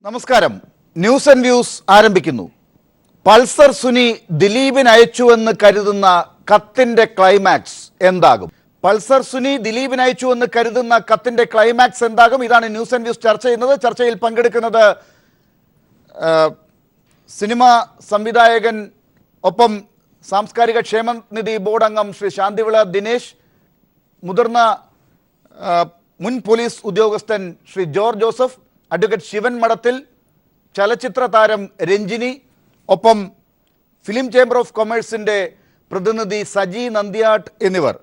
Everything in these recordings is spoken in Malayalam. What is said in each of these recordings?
നമസ്കാരം. ന്യൂസ് ആൻഡ് വ്യൂസ് ആരംഭിക്കുന്നു. പൾസർ സുനി ദിലീപിന് അയച്ചുവെന്ന് കരുതുന്ന കത്തിന്റെ ക്ലൈമാക്സ് എന്താകും? പൾസർ സുനി ദിലീപിന് അയച്ചുവെന്ന് കരുതുന്ന കത്തിന്റെ ക്ലൈമാക്സ് എന്താകും? ഇതാണ് ന്യൂസ് ആൻഡ് വ്യൂസ് ചർച്ച ചെയ്യുന്നത്. ചർച്ചയിൽ പങ്കെടുക്കുന്നത് സിനിമാ സംവിധായകൻ ഒപ്പം സാംസ്കാരിക ക്ഷേമനിധി ബോർഡ് അംഗം ശ്രീ ശാന്തിവിള ദിനേശ്, മുതിർന്ന മുൻ പോലീസ് ഉദ്യോഗസ്ഥൻ Shri George Joseph, advocate Sivan Madathil, ചലച്ചിത്ര താരം രഞ്ജിനി, ഒപ്പം ഫിലിം ചേംബർ ഓഫ് കൊമേഴ്സിൻ്റെ പ്രതിനിധി സജി നന്ദിയാട്ട് എന്നിവർ.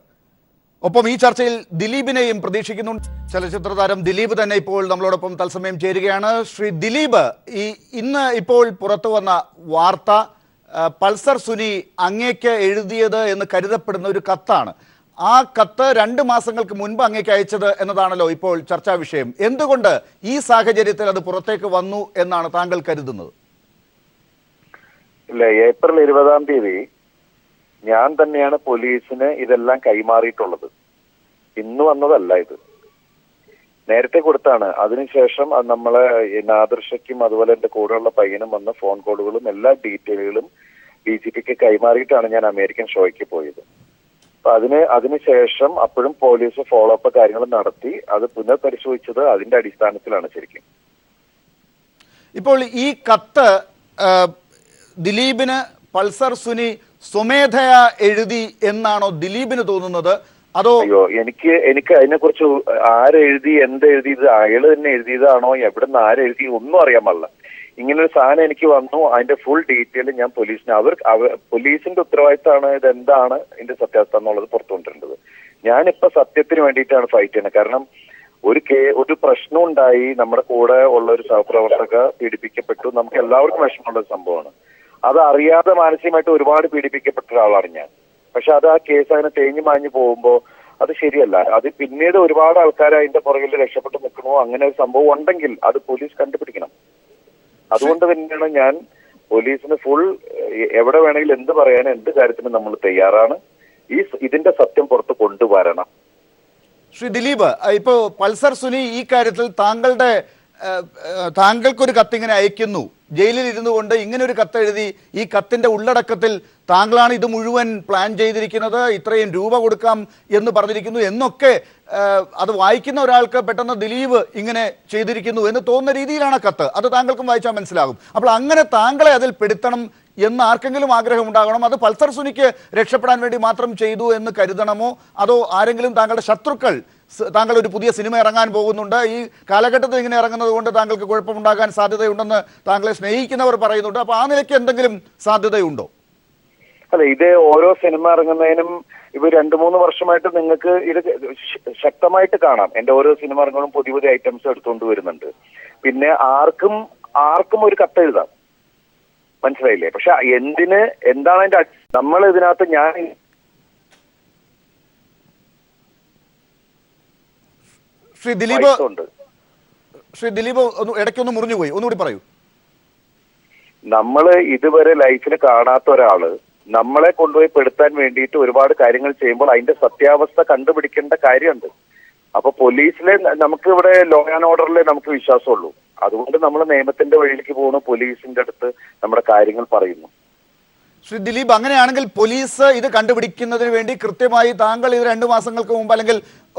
ഒപ്പം ഈ ചർച്ചയിൽ ദിലീപിനെയും പ്രതീക്ഷിക്കുന്നുണ്ട്. ചലച്ചിത്ര താരം ദിലീപ് തന്നെ ഇപ്പോൾ നമ്മളോടൊപ്പം തത്സമയം ചേരുകയാണ്. ശ്രീ ദിലീപ്, ഇന്ന് ഇപ്പോൾ പുറത്തു വന്ന വാർത്ത പൾസർ സുനി അങ്ങേക്ക് എഴുതിയത് എന്ന് കരുതപ്പെടുന്ന ഒരു കത്താണ്. ആ കത്ത് 2 മാസങ്ങൾക്ക് മുൻപ് അങ്ങേക്ക് അയച്ചത് എന്നതാണല്ലോ ഇപ്പോൾ ചർച്ചാ വിഷയം. എന്തുകൊണ്ട് ഈ സാഹചര്യത്തിൽ അത് പുറത്തേക്ക് വന്നു എന്നാണ് താങ്കൾ കരുതുന്നത്? ഇല്ല, ഏപ്രിൽ 20-ാം തീയതി ഞാൻ തന്നെയാണ് പോലീസിന് ഇതെല്ലാം കൈമാറിയിട്ടുള്ളത്. ഇന്ന് വന്നതല്ല, ഇത് നേരത്തെ കൊടുത്താണ്. അതിനുശേഷം നമ്മളെ നാദർശയ്ക്കും അതുപോലെ എന്റെ കൂടെയുള്ള പയ്യനും വന്ന ഫോൺ കോളുകളും എല്ലാ ഡീറ്റെയിലുകളും DGPക്ക് കൈമാറിയിട്ടാണ് ഞാൻ അമേരിക്കൻ ഷോയ്ക്ക് പോയത്. അപ്പൊ അതിനുശേഷം അപ്പോഴും പോലീസ് ഫോളോ അപ്പ് കാര്യങ്ങൾ നടത്തി അത് പുനഃപരിശോധിച്ചത് അതിന്റെ അടിസ്ഥാനത്തിലാണ് ശരിക്കും. ഇപ്പോൾ ഈ കത്ത് ദിലീപിന് പൾസർ സുനി സ്വമേധയാ എഴുതി എന്നാണോ ദിലീപിന് തോന്നുന്നത്? അതോ എനിക്ക് അതിനെക്കുറിച്ച് ആരെഴുതി എന്തെഴുതി, ഇത് അയാള് തന്നെ എഴുതിയതാണോ, എവിടുന്ന് ആരെഴുതി ഒന്നും അറിയാൻ പാടില്ല. ഇങ്ങനൊരു സാധനം എനിക്ക് വന്നു, അതിന്റെ ഫുൾ ഡീറ്റെയിൽ ഞാൻ പോലീസിന് പോലീസിന്റെ ഉത്തരവാദിത്തമാണ് ഇതെന്താണ് ഇതിന്റെ സത്യാവസ്ഥ എന്നുള്ളത് പുറത്തു കൊണ്ടിരുന്നത്. ഞാനിപ്പോ സത്യത്തിന് വേണ്ടിയിട്ടാണ് ഫൈറ്റ് ചെയ്യുന്നത്. കാരണം ഒരു പ്രശ്നം ഉണ്ടായി, നമ്മുടെ കൂടെ ഉള്ള ഒരു സഹപ്രവർത്തക പീഡിപ്പിക്കപ്പെട്ടു. നമുക്ക് എല്ലാവർക്കും വിഷമമുള്ള ഒരു സംഭവമാണ്. അത് അറിയാതെ മാനസികമായിട്ട് ഒരുപാട് പീഡിപ്പിക്കപ്പെട്ട ഒരാളാണ് ഞാൻ. പക്ഷെ അത് ആ കേസ് അങ്ങനെ തേഞ്ഞു മാഞ്ഞു പോകുമ്പോൾ അത് ശരിയല്ല. അത് പിന്നീട് ഒരുപാട് ആൾക്കാർ അതിന്റെ പുറകിൽ രക്ഷപ്പെട്ട് നിൽക്കണോ, അങ്ങനെ ഒരു സംഭവം ഉണ്ടെങ്കിൽ അത് പോലീസ് കണ്ടുപിടിക്കണം. അതുകൊണ്ട് തന്നെയാണ് ഞാൻ പോലീസിന് ഫുൾ എവിടെ വേണമെങ്കിലും എന്ത് പറയാനും എന്ത് കാര്യത്തിനും നമ്മൾ തയ്യാറാണ്. ഇതിന്റെ സത്യം പുറത്ത് കൊണ്ടുവരണം. ശ്രീ ദിലീപ്, ഇപ്പോൾ പൾസർ സുനി ഈ കാര്യത്തിൽ താങ്കൾക്കൊരു കത്തിങ്ങനെ അയക്കുന്നു, ജയിലിൽ ഇരുന്നു കൊണ്ട് ഇങ്ങനെ ഒരു കത്തെഴുതി, ഈ കത്തിന്റെ ഉള്ളടക്കത്തിൽ താങ്കളാണ് ഇത് മുഴുവൻ പ്ലാൻ ചെയ്തിരിക്കുന്നത്, ഇത്രയും രൂപ കൊടുക്കാം എന്ന് പറഞ്ഞിരിക്കുന്നു എന്നൊക്കെ അത് വായിക്കുന്ന ഒരാൾക്ക് പെട്ടെന്ന് ദിലീപ് ഇങ്ങനെ ചെയ്തിരിക്കുന്നു എന്ന് തോന്നുന്ന രീതിയിലാണ് കത്ത്. അത് താങ്കൾക്കും വായിച്ചാൽ മനസ്സിലാകും. അപ്പോൾ അങ്ങനെ താങ്കളെ അതിൽ പെടുത്തണം എന്ന് ആർക്കെങ്കിലും ആഗ്രഹം ഉണ്ടാകണം? അത് പൾസർ സുനിക്ക് രക്ഷപ്പെടാൻ വേണ്ടി മാത്രം ചെയ്തു എന്ന് കരുതണമോ? അതോ ആരെങ്കിലും താങ്കളുടെ ശത്രുക്കൾ, താങ്കൾ ഒരു പുതിയ സിനിമ ഇറങ്ങാൻ പോകുന്നുണ്ട്, ഈ കാലഘട്ടത്തിൽ ഇങ്ങനെ ഇറങ്ങുന്നത് കൊണ്ട് താങ്കൾക്ക് കുഴപ്പമുണ്ടാകാൻ സാധ്യതയുണ്ടെന്ന് താങ്കളെ സ്നേഹിക്കുന്നവർ പറയുന്നുണ്ട്, അപ്പോൾ ആ നിലയ്ക്ക് എന്തെങ്കിലും സാധ്യതയുണ്ടോ? അല്ല, ഇത് ഓരോ സിനിമ ഇറങ്ങുന്നതിനും ഇവർ 2-3 വർഷമായിട്ട് നിങ്ങൾക്ക് ഇത് ശക്തമായിട്ട് കാണാം. എന്റെ ഓരോ സിനിമ ഇറങ്ങുമ്പോഴും പുതിയ പുതിയ ഐറ്റംസ് എടുത്തുകൊണ്ട് വരുന്നുണ്ട്. പിന്നെ ആർക്കും ഒരു കത്ത് എഴുതാം, മനസ്സിലായില്ലേ? പക്ഷെ എന്താണ് അതിന്റെ നമ്മൾ ഇതിനകത്ത് ശ്രീ ദിലീപ് ഇടയ്ക്കൊന്ന് മുറിഞ്ഞുപോയി, ഒന്നുകൂടി പറയൂ. നമ്മള് ഇതുവരെ ലൈഫിൽ കാണാത്ത ഒരാള് നമ്മളെ കൊണ്ടുപോയി പെടുത്താൻ വേണ്ടിയിട്ട് ഒരുപാട് കാര്യങ്ങൾ ചെയ്യുമ്പോൾ അതിന്റെ സത്യാവസ്ഥ കണ്ടുപിടിക്കേണ്ട കാര്യമുണ്ട്. അപ്പൊ പോലീസിലെ നമുക്ക് ഇവിടെ ലോ ആൻഡ് ഓർഡറിലെ നമുക്ക് വിശ്വാസമുള്ളൂ. അതുകൊണ്ട് നമ്മൾ നിയമത്തിന്റെ വഴിയിലേക്ക് പോകുന്നു, പോലീസിന്റെ അടുത്ത് നമ്മുടെ കാര്യങ്ങൾ പറയുന്നു. ശ്രീ ദിലീപ്, അങ്ങനെയാണെങ്കിൽ പോലീസ് ഇത് കണ്ടുപിടിക്കുന്നതിന് വേണ്ടി കൃത്യമായി താങ്കൾ ഇത് 2 മാസങ്ങൾക്ക് മുമ്പ് അല്ലെങ്കിൽ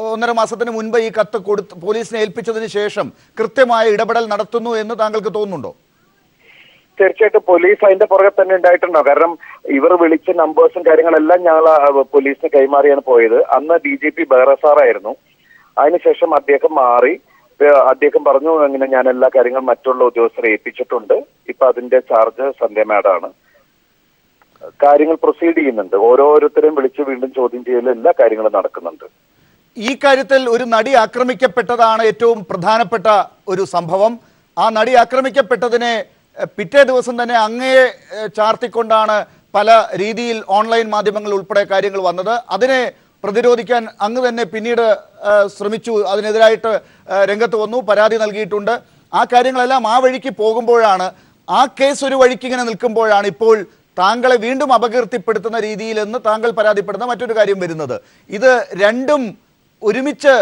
1.5 മാസത്തിന് മുൻപ് ഈ കത്ത് പോലീസിനെ ഏൽപ്പിച്ചതിന് ശേഷം കൃത്യമായ ഇടപെടൽ നടത്തുന്നു എന്ന് താങ്കൾക്ക് തോന്നുന്നുണ്ടോ? തീർച്ചയായിട്ടും പോലീസ് അതിന്റെ പുറകെ തന്നെ ഉണ്ടായിട്ടുണ്ടോ? കാരണം ഇവർ വിളിച്ച നമ്പേഴ്സും കാര്യങ്ങളെല്ലാം ഞങ്ങൾ പോലീസിന് കൈമാറിയാണ് പോയത്. അന്ന് DGP ബെഹ്റ സാറായിരുന്നു. അതിനുശേഷം അദ്ദേഹം മാറി. അദ്ദേഹം പറഞ്ഞു, അങ്ങനെ ഞാൻ എല്ലാ കാര്യങ്ങളും മറ്റുള്ള ഉദ്യോഗസ്ഥരെ ഏൽപ്പിച്ചിട്ടുണ്ട്. ഇപ്പൊ അതിന്റെ ചാർജ് സന്ധ്യ മാഡാണ്. കാര്യങ്ങൾ പ്രൊസീഡ് ചെയ്യുന്നുണ്ട്. ഓരോരുത്തരെയും വിളിച്ച് വീണ്ടും ചോദ്യം ചെയ്യൽ എല്ലാ കാര്യങ്ങളും നടക്കുന്നുണ്ട്. ഈ കാര്യത്തിൽ ഒരു നടി ആക്രമിക്കപ്പെട്ടതാണ് ഏറ്റവും പ്രധാനപ്പെട്ട ഒരു സംഭവം. ആ നടി ആക്രമിക്കപ്പെട്ടതിനെ പിറ്റേ ദിവസം തന്നെ അങ്ങയെ ചാർത്തിക്കൊണ്ടാണ് പല രീതിയിൽ ഓൺലൈൻ മാധ്യമങ്ങൾ ഉൾപ്പെടെ കാര്യങ്ങൾ വന്നത്. അതിനെ പ്രതിരോധിക്കാൻ അങ്ങ് തന്നെ പിന്നീട് ശ്രമിച്ചു, അതിനെതിരായിട്ട് രംഗത്ത് വന്നു, പരാതി നൽകിയിട്ടുണ്ട്. ആ കാര്യങ്ങളെല്ലാം ആ വഴിക്ക് പോകുമ്പോഴാണ്, ആ കേസ് ഒരു വഴിക്ക് ഇങ്ങനെ നിൽക്കുമ്പോഴാണ് ഇപ്പോൾ താങ്കളെ വീണ്ടും അപകീർത്തിപ്പെടുത്തുന്ന രീതിയിലെന്ന് താങ്കൾ പരാതിപ്പെടുന്ന മറ്റൊരു കാര്യം വരുന്നത്. ഇത് രണ്ടും ഒരുമിച്ച്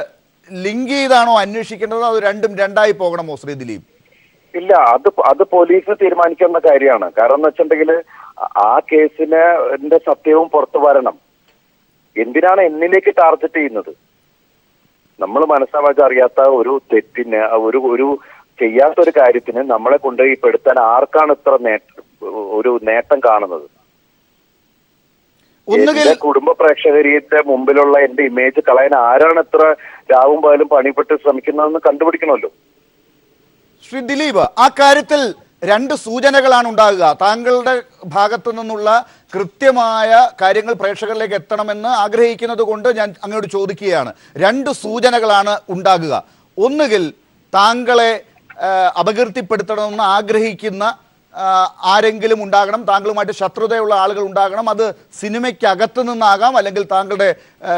ലിങ്ക് ചെയ്താണോ അന്വേഷിക്കേണ്ടത്, അത് രണ്ടും രണ്ടായി പോകണമോ ശ്രീ ദിലീപ്? ഇല്ല, അത് പോലീസ് തീരുമാനിക്കുന്ന കാര്യമാണ്. കാരണം എന്ന് വെച്ചിട്ടുണ്ടെങ്കിൽ ആ കേസിന്റെ സത്യവും പുറത്തു വരണം. എന്തിനാണ് എന്നിലേക്ക് ടാർഗറ്റ് ചെയ്യുന്നത്? നമ്മൾ മനസ്സാവാതെ അറിയാത്ത ഒരു തെറ്റിന്, ഒരു ചെയ്യാത്തൊരു കാര്യത്തിന് നമ്മളെ കൊണ്ടുപോയി പെടുത്താൻ ആർക്കാണ് ഇത്ര ഒരു നേട്ടം കാണുന്നത്? എന്റെ കുടുംബ പ്രേക്ഷകരുടെ മുമ്പിലുള്ള എന്റെ ഇമേജ് കളയാൻ ആരാണ് ഇത്ര രാവും പകലും പണിപ്പെട്ട് ശ്രമിക്കുന്നതെന്ന് കണ്ടുപിടിക്കണമല്ലോ. ശ്രീ ദിലീപ്, ആ കാര്യത്തിൽ രണ്ട് സൂചനകളാണ് ഉണ്ടാകുക. താങ്കളുടെ ഭാഗത്തു നിന്നുള്ള കൃത്യമായ കാര്യങ്ങൾ പ്രേക്ഷകരിലേക്ക് എത്തണമെന്ന് ആഗ്രഹിക്കുന്നത് കൊണ്ട് ഞാൻ അങ്ങോട്ട് ചോദിക്കുകയാണ്. രണ്ട് സൂചനകളാണ് ഉണ്ടാകുക. ഒന്നുകിൽ താങ്കളെ അപകീർത്തിപ്പെടുത്തണമെന്ന് ആഗ്രഹിക്കുന്ന ആരെങ്കിലും ഉണ്ടാകണം, താങ്കളുമായിട്ട് ശത്രുതയുള്ള ആളുകൾ ഉണ്ടാകണം. അത് സിനിമയ്ക്കകത്ത് നിന്നാകാം, അല്ലെങ്കിൽ താങ്കളുടെ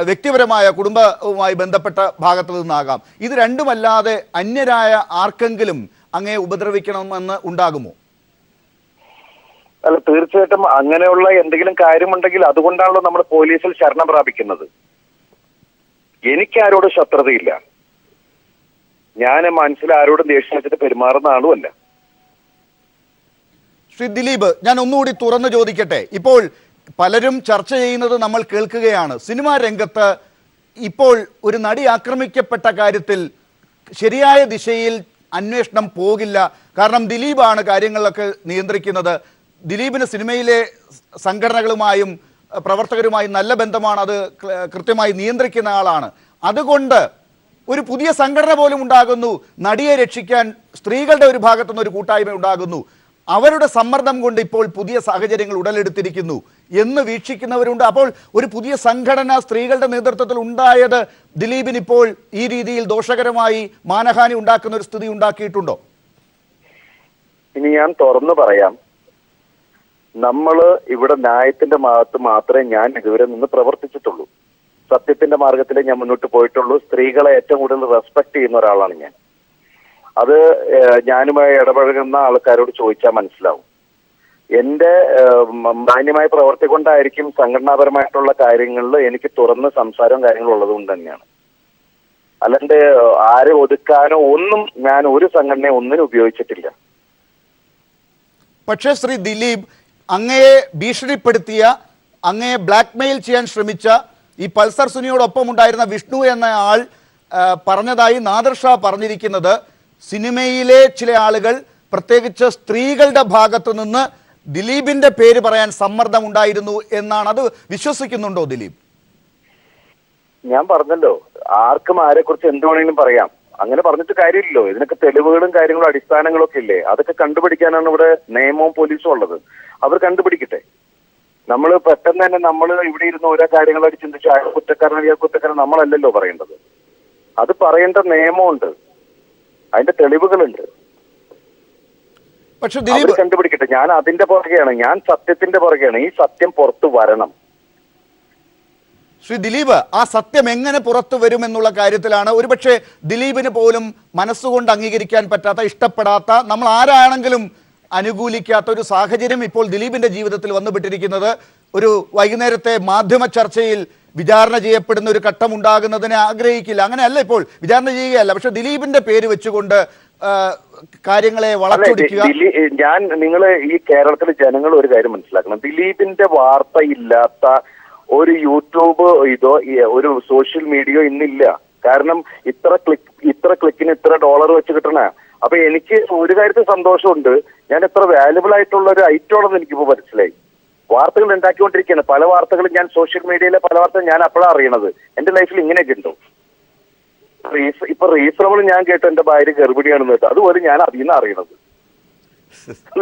വ്യക്തിപരമായ കുടുംബവുമായി ബന്ധപ്പെട്ട ഭാഗത്തു നിന്നാകാം. ഇത് രണ്ടുമല്ലാതെ അന്യരായ ആർക്കെങ്കിലും അങ്ങേ ഉപദ്രവിക്കണമെന്ന് ഉണ്ടാകുമോ? അല്ല, തീർച്ചയായിട്ടും അങ്ങനെയുള്ള എന്തെങ്കിലും കാര്യമുണ്ടെങ്കിൽ അതുകൊണ്ടാണല്ലോ നമ്മൾ പോലീസിൽ ശരണം പ്രാപിക്കുന്നത്. എനിക്കാരോടും ശത്രുതയില്ല. ഞാൻ മനസ്സിൽ ആരോടും ദേഷ്യം വെച്ചിട്ട് പെരുമാറുന്ന ആളുമല്ല. ശ്രീ ദിലീപ്, ഞാൻ ഒന്നുകൂടി തുറന്നു ചോദിക്കട്ടെ. ഇപ്പോൾ പലരും ചർച്ച ചെയ്യുന്നത് നമ്മൾ കേൾക്കുകയാണ്. സിനിമാ രംഗത്ത് ഇപ്പോൾ ഒരു നടി ആക്രമിക്കപ്പെട്ട കാര്യത്തിൽ ശരിയായ ദിശയിൽ അന്വേഷണം പോകില്ല. കാരണം ദിലീപാണ് കാര്യങ്ങളിലൊക്കെ നിയന്ത്രിക്കുന്നത്. ദിലീപിന് സിനിമയിലെ സംഘടനകളുമായും പ്രവർത്തകരുമായും നല്ല ബന്ധമാണ്. അത് കൃത്യമായി നിയന്ത്രിക്കുന്ന ആളാണ്. അതുകൊണ്ട് ഒരു പുതിയ സംഘടന പോലും ഉണ്ടാകുന്നു. നടിയെ രക്ഷിക്കാൻ സ്ത്രീകളുടെ ഒരു ഭാഗത്തുനിന്ന് ഒരു കൂട്ടായ്മ ഉണ്ടാകുന്നു. അവരുടെ സമ്മർദ്ദം കൊണ്ട് ഇപ്പോൾ പുതിയ സാഹചര്യങ്ങൾ ഉടലെടുത്തിരിക്കുന്നു എന്ന് വീക്ഷിക്കുന്നവരുണ്ട്. അപ്പോൾ ഒരു പുതിയ സംഘടന സ്ത്രീകളുടെ നേതൃത്വത്തിൽ ഉണ്ടായത് ദിലീപിന് ഇപ്പോൾ ഈ രീതിയിൽ ദോഷകരമായി മാനഹാനി ഉണ്ടാക്കുന്ന ഒരു സ്ഥിതി ഉണ്ടാക്കിയിട്ടുണ്ടോ? ഇനി ഞാൻ തുറന്നു പറയാം, നമ്മള് ഇവിടെ ന്യായത്തിന്റെ ഭാഗത്ത് മാത്രമേ ഞാൻ ഇതുവരെ നിന്ന് പ്രവർത്തിച്ചിട്ടുള്ളൂ. സത്യത്തിന്റെ മാർഗത്തിലേ ഞാൻ മുന്നോട്ട് പോയിട്ടുള്ളൂ. സ്ത്രീകളെ ഏറ്റവും കൂടുതൽ റെസ്പെക്ട് ചെയ്യുന്ന ഒരാളാണ് ഞാൻ. അത് ഞാനുമായി ഇടപഴകുന്ന ആൾക്കാരോട് ചോദിച്ചാൽ മനസ്സിലാവും. എന്റെ മാന്യമായ പ്രവർത്തി കൊണ്ടായിരിക്കും സംഘടനാപരമായിട്ടുള്ള കാര്യങ്ങളിൽ എനിക്ക് തുറന്ന് സംസാരവും കാര്യങ്ങളും ഉള്ളത് കൊണ്ട് തന്നെയാണ്. അല്ലാണ്ട് ആരെ ഒതുക്കാനോ ഒന്നും ഞാൻ ഒരു സംഘടനയെ ഒന്നിനും ഉപയോഗിച്ചിട്ടില്ല. പക്ഷേ ശ്രീ ദിലീപ്, അങ്ങയെ ഭീഷണിപ്പെടുത്തിയ, അങ്ങയെ ബ്ലാക്ക്മെയിൽ ചെയ്യാൻ ശ്രമിച്ച ഈ പൾസർ സുനിയോടൊപ്പം ഉണ്ടായിരുന്ന വിഷ്ണു എന്ന ആൾ പറഞ്ഞതായി നാദിർ ഷാ പറഞ്ഞിരിക്കുന്നത്, സിനിമയിലെ ചില ആളുകൾ പ്രത്യേകിച്ച് സ്ത്രീകളുടെ ഭാഗത്തു നിന്ന് ദിലീപിന്റെ പേര് പറയാൻ സമ്മർദ്ദം ഉണ്ടായിരുന്നു എന്നാണ്. അത് വിശ്വസിക്കുന്നുണ്ടോ ദിലീപ്? ഞാൻ പറഞ്ഞല്ലോ, ആർക്കും ആരെക്കുറിച്ച് എന്ത് വേണമെങ്കിലും പറയാം. അങ്ങനെ പറഞ്ഞിട്ട് കാര്യമില്ലല്ലോ. ഇതിനൊക്കെ തെളിവുകളും കാര്യങ്ങളും അടിസ്ഥാനങ്ങളും ഒക്കെ ഇല്ലേ? അതൊക്കെ കണ്ടുപിടിക്കാനാണ് ഇവിടെ നിയമവും പോലീസും ഉള്ളത്. അവർ കണ്ടുപിടിക്കട്ടെ. നമ്മൾ പെട്ടെന്ന് തന്നെ നമ്മൾ ഇവിടെ ഇരുന്ന് ഓരോ കാര്യങ്ങളായിട്ട് ചിന്തിച്ച് അയാൾ കുറ്റക്കാരൻ അയാൾ കുറ്റക്കാരൻ നമ്മളല്ലല്ലോ പറയേണ്ടത്. അത് പറയേണ്ട നിയമമുണ്ട്, അതിന്റെ തെളിവുകളുണ്ട്. പക്ഷെ കണ്ടുപിടിക്കട്ടെ. ഞാൻ അതിന്റെ പുറകെയാണ്, ഞാൻ സത്യത്തിന്റെ പുറകെയാണ്. ഈ സത്യം പുറത്തു വരണം. ശ്രീ ദിലീപ്, ആ സത്യം എങ്ങനെ പുറത്തു വരുമെന്നുള്ള കാര്യത്തിലാണ് ഒരുപക്ഷെ ദിലീപിന് പോലും മനസ്സുകൊണ്ട് അംഗീകരിക്കാൻ പറ്റാത്ത, ഇഷ്ടപ്പെടാത്ത, നമ്മൾ ആരാണെങ്കിലും അനുകൂലിക്കാത്ത ഒരു സാഹചര്യം ഇപ്പോൾ ദിലീപിന്റെ ജീവിതത്തിൽ വന്നുപെട്ടിരിക്കുന്നത്. ഒരു വൈകുന്നേരത്തെ മാധ്യമ ചർച്ചയിൽ വിചാരണ ചെയ്യപ്പെടുന്ന ഒരു ഘട്ടം ഉണ്ടാകുന്നതിനെ ആഗ്രഹിക്കില്ല. അങ്ങനെയല്ല, ഇപ്പോൾ വിചാരണ ചെയ്യുകയല്ല, പക്ഷെ ദിലീപിന്റെ പേര് വെച്ചുകൊണ്ട് കാര്യങ്ങളെ വളച്ചൊടിക്കുക. നിങ്ങൾ ഈ കേരളത്തിലെ ജനങ്ങൾ ഒരു കാര്യം മനസ്സിലാക്കണം. ദിലീപിന്റെ വാർത്തയില്ലാത്ത ഒരു യൂട്യൂബ് ഒരു സോഷ്യൽ മീഡിയ ഇന്നില്ല. കാരണം ഇത്ര ക്ലിക്കിന് ഇത്ര ഡോളർ വെച്ച് കിട്ടണ. അപ്പൊ എനിക്ക് ഒരു കാര്യത്തിൽ സന്തോഷമുണ്ട്. ഞാൻ എത്ര വാല്യുബിൾ ആയിട്ടുള്ള ഒരു ഐറ്റം ആണെന്ന് എനിക്കിപ്പോ മനസ്സിലായി. വാർത്തകൾ ഉണ്ടാക്കിക്കൊണ്ടിരിക്കുകയാണ്. പല വാർത്തകളും ഞാൻ സോഷ്യൽ മീഡിയയിലെ പല വാർത്തകൾ ഞാൻ അപ്പോഴാണ് അറിയണത്. എന്റെ ലൈഫിൽ ഇങ്ങനെയൊക്കെ ഉണ്ടോ? ഇപ്പൊ റീസണബിൾ ഞാൻ കേട്ടു എന്റെ ഭാര്യ ഗർഭിണിയാണെന്ന് കേട്ടോ. അതുപോലെ ഞാൻ അതിൽ നിന്ന് അറിയണത്.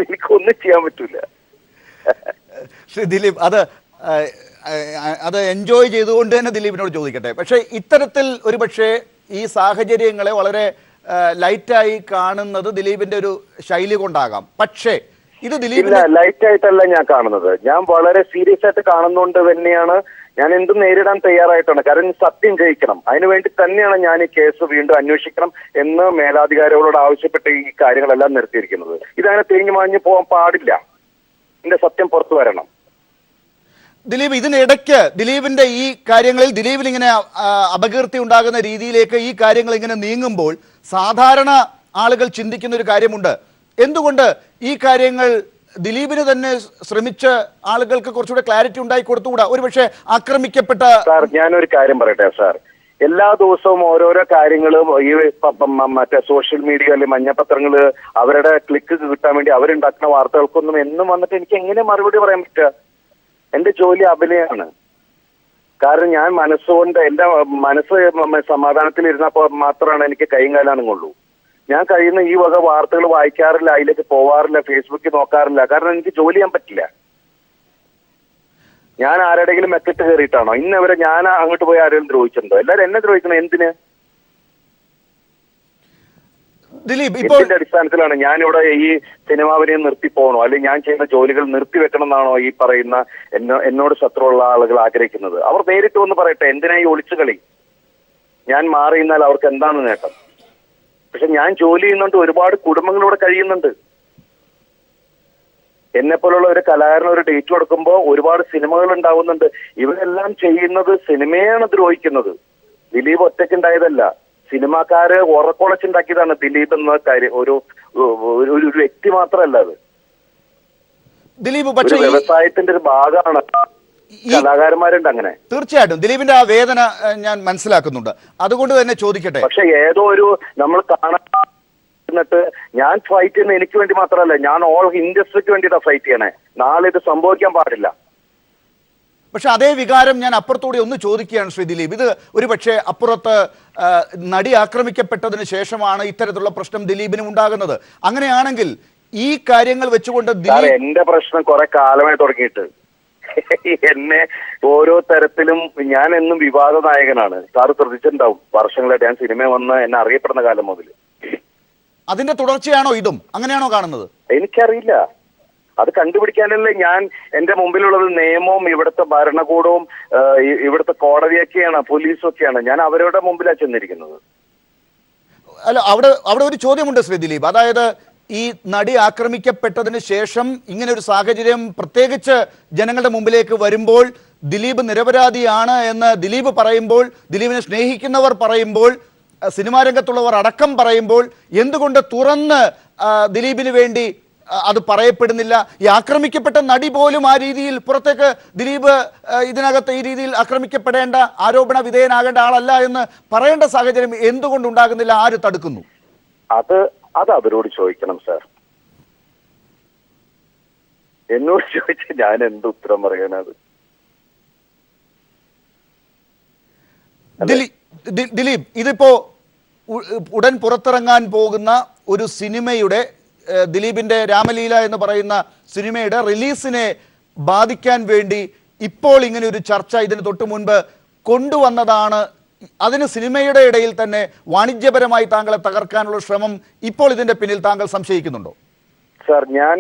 എനിക്കൊന്നും ചെയ്യാൻ പറ്റൂല. ശ്രീ ദിലീപ്, അത് എൻജോയ് ചെയ്തുകൊണ്ട് തന്നെ ദിലീപിനോട് ചോദിക്കട്ടെ. പക്ഷേ ഇത്തരത്തിൽ ഒരുപക്ഷെ ഈ സാഹചര്യങ്ങളെ വളരെ ലൈറ്റായി കാണുന്നത് ദിലീപിന്റെ ഒരു ശൈലി കൊണ്ടാകാം. പക്ഷേ ഇത് ദിലീപില്ല, ലൈറ്റ് ആയിട്ടല്ല ഞാൻ കാണുന്നത്. ഞാൻ വളരെ സീരിയസ് ആയിട്ട് കാണുന്നതുകൊണ്ട് തന്നെയാണ് ഞാൻ എന്തും നേരിടാൻ തയ്യാറായിട്ടാണ്. കാരണം സത്യം ജയിക്കണം. അതിനുവേണ്ടി തന്നെയാണ് ഞാൻ ഈ കേസ് വീണ്ടും അന്വേഷിക്കണം എന്ന് മേലാധികാരികളോട് ആവശ്യപ്പെട്ട് ഈ കാര്യങ്ങളെല്ലാം നിർത്തിയിരിക്കുന്നത്. ഇതങ്ങനെ തിരിഞ്ഞു മാഞ്ഞു പോകാൻ പാടില്ല. ഇതിന്റെ സത്യം പുറത്തു വരണം. ദിലീപ്, ഇതിനിടയ്ക്ക് ദിലീപിന്റെ ഈ കാര്യങ്ങളിൽ ദിലീപിന് ഇങ്ങനെ അപകീർത്തി ഉണ്ടാകുന്ന രീതിയിലേക്ക് ഈ കാര്യങ്ങൾ ഇങ്ങനെ നീങ്ങുമ്പോൾ സാധാരണ ആളുകൾ ചിന്തിക്കുന്ന ഒരു കാര്യമുണ്ട്. എന്തുകൊണ്ട് ഈ കാര്യങ്ങൾ ദിലീപിന് തന്നെ ശ്രമിച്ച് ആളുകൾക്ക് കുറച്ചുകൂടെ ക്ലാരിറ്റി ഉണ്ടായി കൊടുത്തുകൂടാ? ഒരുപക്ഷെ ആക്രമിക്കപ്പെട്ട സാർ ഞാനൊരു കാര്യം പറയട്ടെ സാർ, എല്ലാ ദിവസവും ഓരോരോ കാര്യങ്ങളും ഈ മറ്റേ സോഷ്യൽ മീഡിയ അല്ലെങ്കിൽ മഞ്ഞപത്രങ്ങള് അവരുടെ ക്ലിക്ക് കിട്ടാൻ വേണ്ടി അവരുണ്ടാക്കുന്ന വാർത്തകൾക്കൊന്നും എന്നും വന്നിട്ട് എനിക്ക് എങ്ങനെ മറുപടി പറയാൻ പറ്റുക? എന്റെ ജോലി അഭിനയമാണ്. കാരണം ഞാൻ മനസ്സുകൊണ്ട് എന്റെ മനസ്സ് സമാധാനത്തിലിരുന്നപ്പോൾ മാത്രമാണ് എനിക്ക് കൈയും കാലാണുള്ളൂ. ഞാൻ കഴിയുന്ന ഈ വക വാർത്തകൾ വായിക്കാറില്ല, അതിലേക്ക് പോവാറില്ല, ഫേസ്ബുക്കിൽ നോക്കാറില്ല. കാരണം എനിക്ക് ജോലി ചെയ്യാൻ പറ്റില്ല. ഞാൻ ആരുടെങ്കിലും മെക്കിട്ട് കയറിയിട്ടാണോ? ഇന്നവരെ ഞാൻ അങ്ങോട്ട് പോയി ആരെങ്കിലും ദ്രോഹിച്ചിട്ടുണ്ടോ? എല്ലാവരും എന്നെ ദ്രോഹിക്കണം എന്തിന്? ദിലീപ്, ഇപ്പോൾ ഇതിന്റെ അടിസ്ഥാനത്തിലാണ് ഞാനിവിടെ ഈ സിനിമാവിനെയും നിർത്തി പോകണോ, അല്ലെങ്കിൽ ഞാൻ ചെയ്യുന്ന ജോലികൾ നിർത്തിവെക്കണം എന്നാണോ ഈ പറയുന്ന എന്നോട് ശത്രുവുള്ള ആളുകൾ ആഗ്രഹിക്കുന്നത്? അവർ നേരിട്ട് വന്ന് പറയട്ടെ, എന്തിനാ ഈ ഒളിച്ചു കളി? ഞാൻ മാറി നിന്നാൽ അവർക്ക് എന്താണ് നേട്ടം? പക്ഷെ ഞാൻ ജോലി ചെയ്യുന്നുണ്ട്, ഒരുപാട് കുടുംബങ്ങളിവിടെ കഴിയുന്നുണ്ട്. എന്നെ പോലുള്ള ഒരു കലാകാരന് ഒരു ഡേറ്റ് കൊടുക്കുമ്പോൾ ഒരുപാട് സിനിമകൾ ഉണ്ടാവുന്നുണ്ട്. ഇവരെല്ലാം ചെയ്യുന്നത് സിനിമയാണ് ദ്രോഹിക്കുന്നത്. ദിലീപ് ഒറ്റയ്ക്കുണ്ടായതല്ല, സിനിമാക്കാര് ഉറക്കുളച്ചുണ്ടാക്കിയതാണ് ദിലീപ് എന്ന കാര്യം. ഒരു വ്യക്തി മാത്രമല്ല അത്, ദിലീപ് പക്ഷേ വ്യവസായത്തിന്റെ ഒരു ഭാഗമാണ്. കലാകാരന്മാരുണ്ട് അങ്ങനെ. തീർച്ചയായിട്ടും ദിലീപിന്റെ ആ വേദന ഞാൻ മനസ്സിലാക്കുന്നുണ്ട്. അതുകൊണ്ട് തന്നെ ചോദിക്കട്ടെ, പക്ഷെ ഏതോ ഒരു നമ്മൾ കാണാൻ ഞാൻ ഫൈറ്റ് ചെയ്യുന്നത് എനിക്ക് വേണ്ടി മാത്രമല്ല, ഞാൻ ഓൾ ഇൻഡസ്ട്രിക്ക് വേണ്ടിയിട്ടാണ് ഫൈറ്റ് ചെയ്യണേ. നാളെ ഇത് സംഭവിക്കാൻ പാടില്ല. പക്ഷെ അതേ വികാരം ഞാൻ അപ്പുറത്തൂടെ ഒന്ന് ചോദിക്കുകയാണ് ശ്രീ ദിലീപ്. ഇത് ഒരു പക്ഷേ അപ്പുറത്ത് നടി ആക്രമിക്കപ്പെട്ടതിന് ശേഷമാണ് ഇത്തരത്തിലുള്ള പ്രശ്നം ദിലീപിനും ഉണ്ടാകുന്നത്. അങ്ങനെയാണെങ്കിൽ ഈ കാര്യങ്ങൾ വെച്ചുകൊണ്ട് എന്റെ പ്രശ്നം കുറെ കാലമായി തുടങ്ങിയിട്ട് എന്നെ ഓരോ തരത്തിലും ഞാൻ എന്നും വിവാദ നായകനാണ്. സാറ് ശ്രദ്ധിച്ചിട്ടുണ്ടാവും, വർഷങ്ങളായിട്ട് ഞാൻ സിനിമ വന്ന് എന്നെ അറിയപ്പെടുന്ന കാലം മുതൽ. അതിന്റെ തുടർച്ചയാണോ ഇതും? അങ്ങനെയാണോ കാണുന്നത്? എനിക്കറിയില്ല. അത് കണ്ടുപിടിക്കാനല്ലേ ഞാൻ, എന്റെ മുമ്പിലുള്ളത് നിയമവും ഇവിടുത്തെ ഭരണകൂടവും ഇവിടുത്തെ കോടതിയൊക്കെയാണ്, പോലീസൊക്കെയാണ്. ഞാൻ അവരുടെ മുമ്പിലാണ് ചെന്നിരിക്കുന്നത്. അല്ല, അവിടെ ഒരു ചോദ്യമുണ്ട് ശ്രീ ദിലീപ്. അതായത് ഈ നടി ആക്രമിക്കപ്പെട്ടതിന് ശേഷം ഇങ്ങനെ ഒരു സാഹചര്യം പ്രത്യേകിച്ച് ജനങ്ങളുടെ മുമ്പിലേക്ക് വരുമ്പോൾ ദിലീപ് നിരപരാധിയാണ് എന്ന് ദിലീപ് പറയുമ്പോൾ, ദിലീപിനെ സ്നേഹിക്കുന്നവർ പറയുമ്പോൾ, സിനിമാ രംഗത്തുള്ളവർ അടക്കം പറയുമ്പോൾ എന്തുകൊണ്ട് തുറന്ന് ദിലീപിന് വേണ്ടി അത് പറയപ്പെടുന്നില്ല? ഈ ആക്രമിക്കപ്പെട്ട നടി പോലും ആ രീതിയിൽ പുറത്തേക്ക് ദിലീപ് ഇതിനകത്ത് ഈ രീതിയിൽ ആക്രമിക്കപ്പെടേണ്ട, ആരോപണ വിധേയനാകേണ്ട ആളല്ല എന്ന് പറയേണ്ട സാഹചര്യം എന്തുകൊണ്ടുണ്ടാകുന്നില്ല? ആര് തടുക്കുന്നു? അത് അവരോട് ചോദിക്കണം സാർ. എന്നോട് ചോദിച്ച ഞാൻ എന്ത് ഉത്തരം പറയാനത്? ദിലീപ്, ഇതിപ്പോ ഉടൻ പുറത്തിറങ്ങാൻ പോകുന്ന ഒരു സിനിമയുടെ, ദിലീപിന്റെ രാമലീല എന്ന് പറയുന്ന സിനിമയുടെ റിലീസിനെ ബാധിക്കാൻ വേണ്ടി ഇപ്പോൾ ഇങ്ങനെ ഒരു ചർച്ച ഇതിന് തൊട്ടു മുൻപ് കൊണ്ടുവന്നതാണ്. അതിന് സിനിമയുടെ ഇടയിൽ തന്നെ വാണിജ്യപരമായി താങ്കളെ തകർക്കാനുള്ള ശ്രമം ഇപ്പോൾ ഇതിന്റെ പിന്നിൽ താങ്കൾ സംശയിക്കുന്നുണ്ടോ? സാർ, ഞാൻ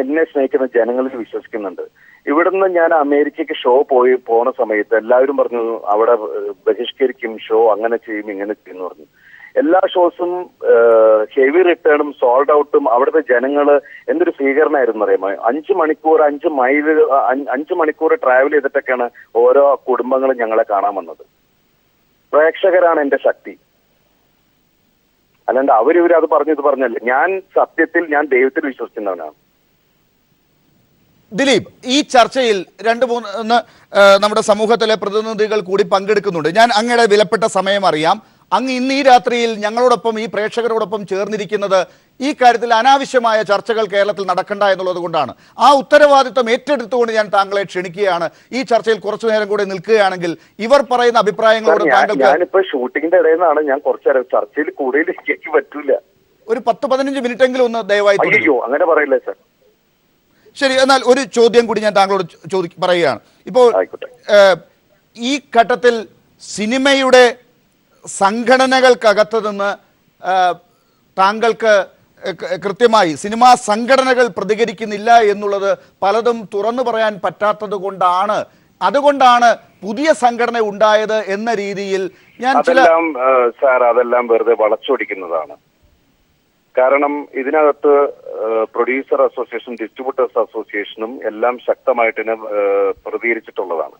എന്നെ സ്നേഹിക്കുന്ന ജനങ്ങളിൽ വിശ്വസിക്കുന്നുണ്ട്. ഇവിടുന്ന് ഞാൻ അമേരിക്കയ്ക്ക് ഷോ പോണ സമയത്ത് എല്ലാവരും പറഞ്ഞു അവിടെ ബഹിഷ്കരിക്കും, ഷോ അങ്ങനെ ചെയ്യും ഇങ്ങനെ ചെയ്യും പറഞ്ഞു. എല്ലാ ഷോസും ഹെവി റിട്ടേണും സോൾഡ് ഔട്ടും അവിടുത്തെ ജനങ്ങള് എന്തൊരു സ്വീകരണമായിരുന്നു അറിയാമോ? 5 മണിക്കൂർ ട്രാവൽ ചെയ്തിട്ടൊക്കെയാണ് ഓരോ കുടുംബങ്ങളും ഞങ്ങളെ കാണാൻ വന്നത്. പ്രേക്ഷകരാണ് എന്റെ ശക്തി, അല്ലാണ്ട് അവരിവര് അത് ഇത് പറഞ്ഞല്ലേ. ഞാൻ സത്യത്തിൽ ഞാൻ ദൈവത്തിൽ വിശ്വസിക്കുന്നവനാണ്. ദിലീപ്, ഈ ചർച്ചയിൽ 2-3 നമ്മുടെ സമൂഹത്തിലെ പ്രതിനിധികൾ കൂടി പങ്കെടുക്കുന്നുണ്ട്. ഞാൻ അങ്ങയുടെ വിലപ്പെട്ട സമയം അറിയാം. അങ്ങ് ഇന്ന് ഈ രാത്രിയിൽ ഞങ്ങളോടൊപ്പം, ഈ പ്രേക്ഷകരോടൊപ്പം ചേർന്നിരിക്കുന്നത് ഈ കാര്യത്തിൽ അനാവശ്യമായ ചർച്ചകൾ കേരളത്തിൽ നടക്കണ്ട എന്നുള്ളത് കൊണ്ടാണ്. ആ ഉത്തരവാദിത്വം ഏറ്റെടുത്തുകൊണ്ട് ഞാൻ താങ്കളെ ക്ഷണിക്കുകയാണ്. ഈ ചർച്ചയിൽ കുറച്ചു നേരം കൂടെ നിൽക്കുകയാണെങ്കിൽ ഇവർ പറയുന്ന അഭിപ്രായങ്ങളോട് താങ്കൾക്ക്, ഞാനിപ്പോ ഷൂട്ടിങ്ങിന്റെ ഇടയിൽ നിന്നാണ്, ഞാൻ കുറച്ചേരം ചർച്ചയിൽ കൂടുതൽ എനിക്ക് പറ്റൂല. ഒരു 10-15 മിനിറ്റെങ്കിലും ഒന്ന് ദയവായി. അങ്ങനെ പറയില്ലേ സാർ? ശരി, എന്നാൽ ഒരു ചോദ്യം കൂടി ഞാൻ താങ്കളോട് പറയുകയാണ്. ഇപ്പോൾ ഈ ഘട്ടത്തിൽ സിനിമയുടെ സംഘടനകൾക്കകത്ത് നിന്ന് താങ്കൾക്ക് കൃത്യമായി സിനിമാ സംഘടനകൾ പ്രതികരിക്കുന്നില്ല എന്നുള്ളത് പലതും തുറന്നു പറയാൻ പറ്റാത്തത് കൊണ്ടാണ്, അതുകൊണ്ടാണ് പുതിയ സംഘടന ഉണ്ടായത് എന്ന രീതിയിൽ ഞാൻ സാർ അതെല്ലാം വെറുതെ വളച്ചൊടിക്കുന്നതാണ്. കാരണം ഇതിനകത്ത് പ്രൊഡ്യൂസർ അസോസിയേഷൻ, ഡിസ്ട്രിബ്യൂട്ടേഴ്സ് അസോസിയേഷനും എല്ലാം ശക്തമായിട്ട് പ്രതികരിച്ചിട്ടുള്ളതാണ്.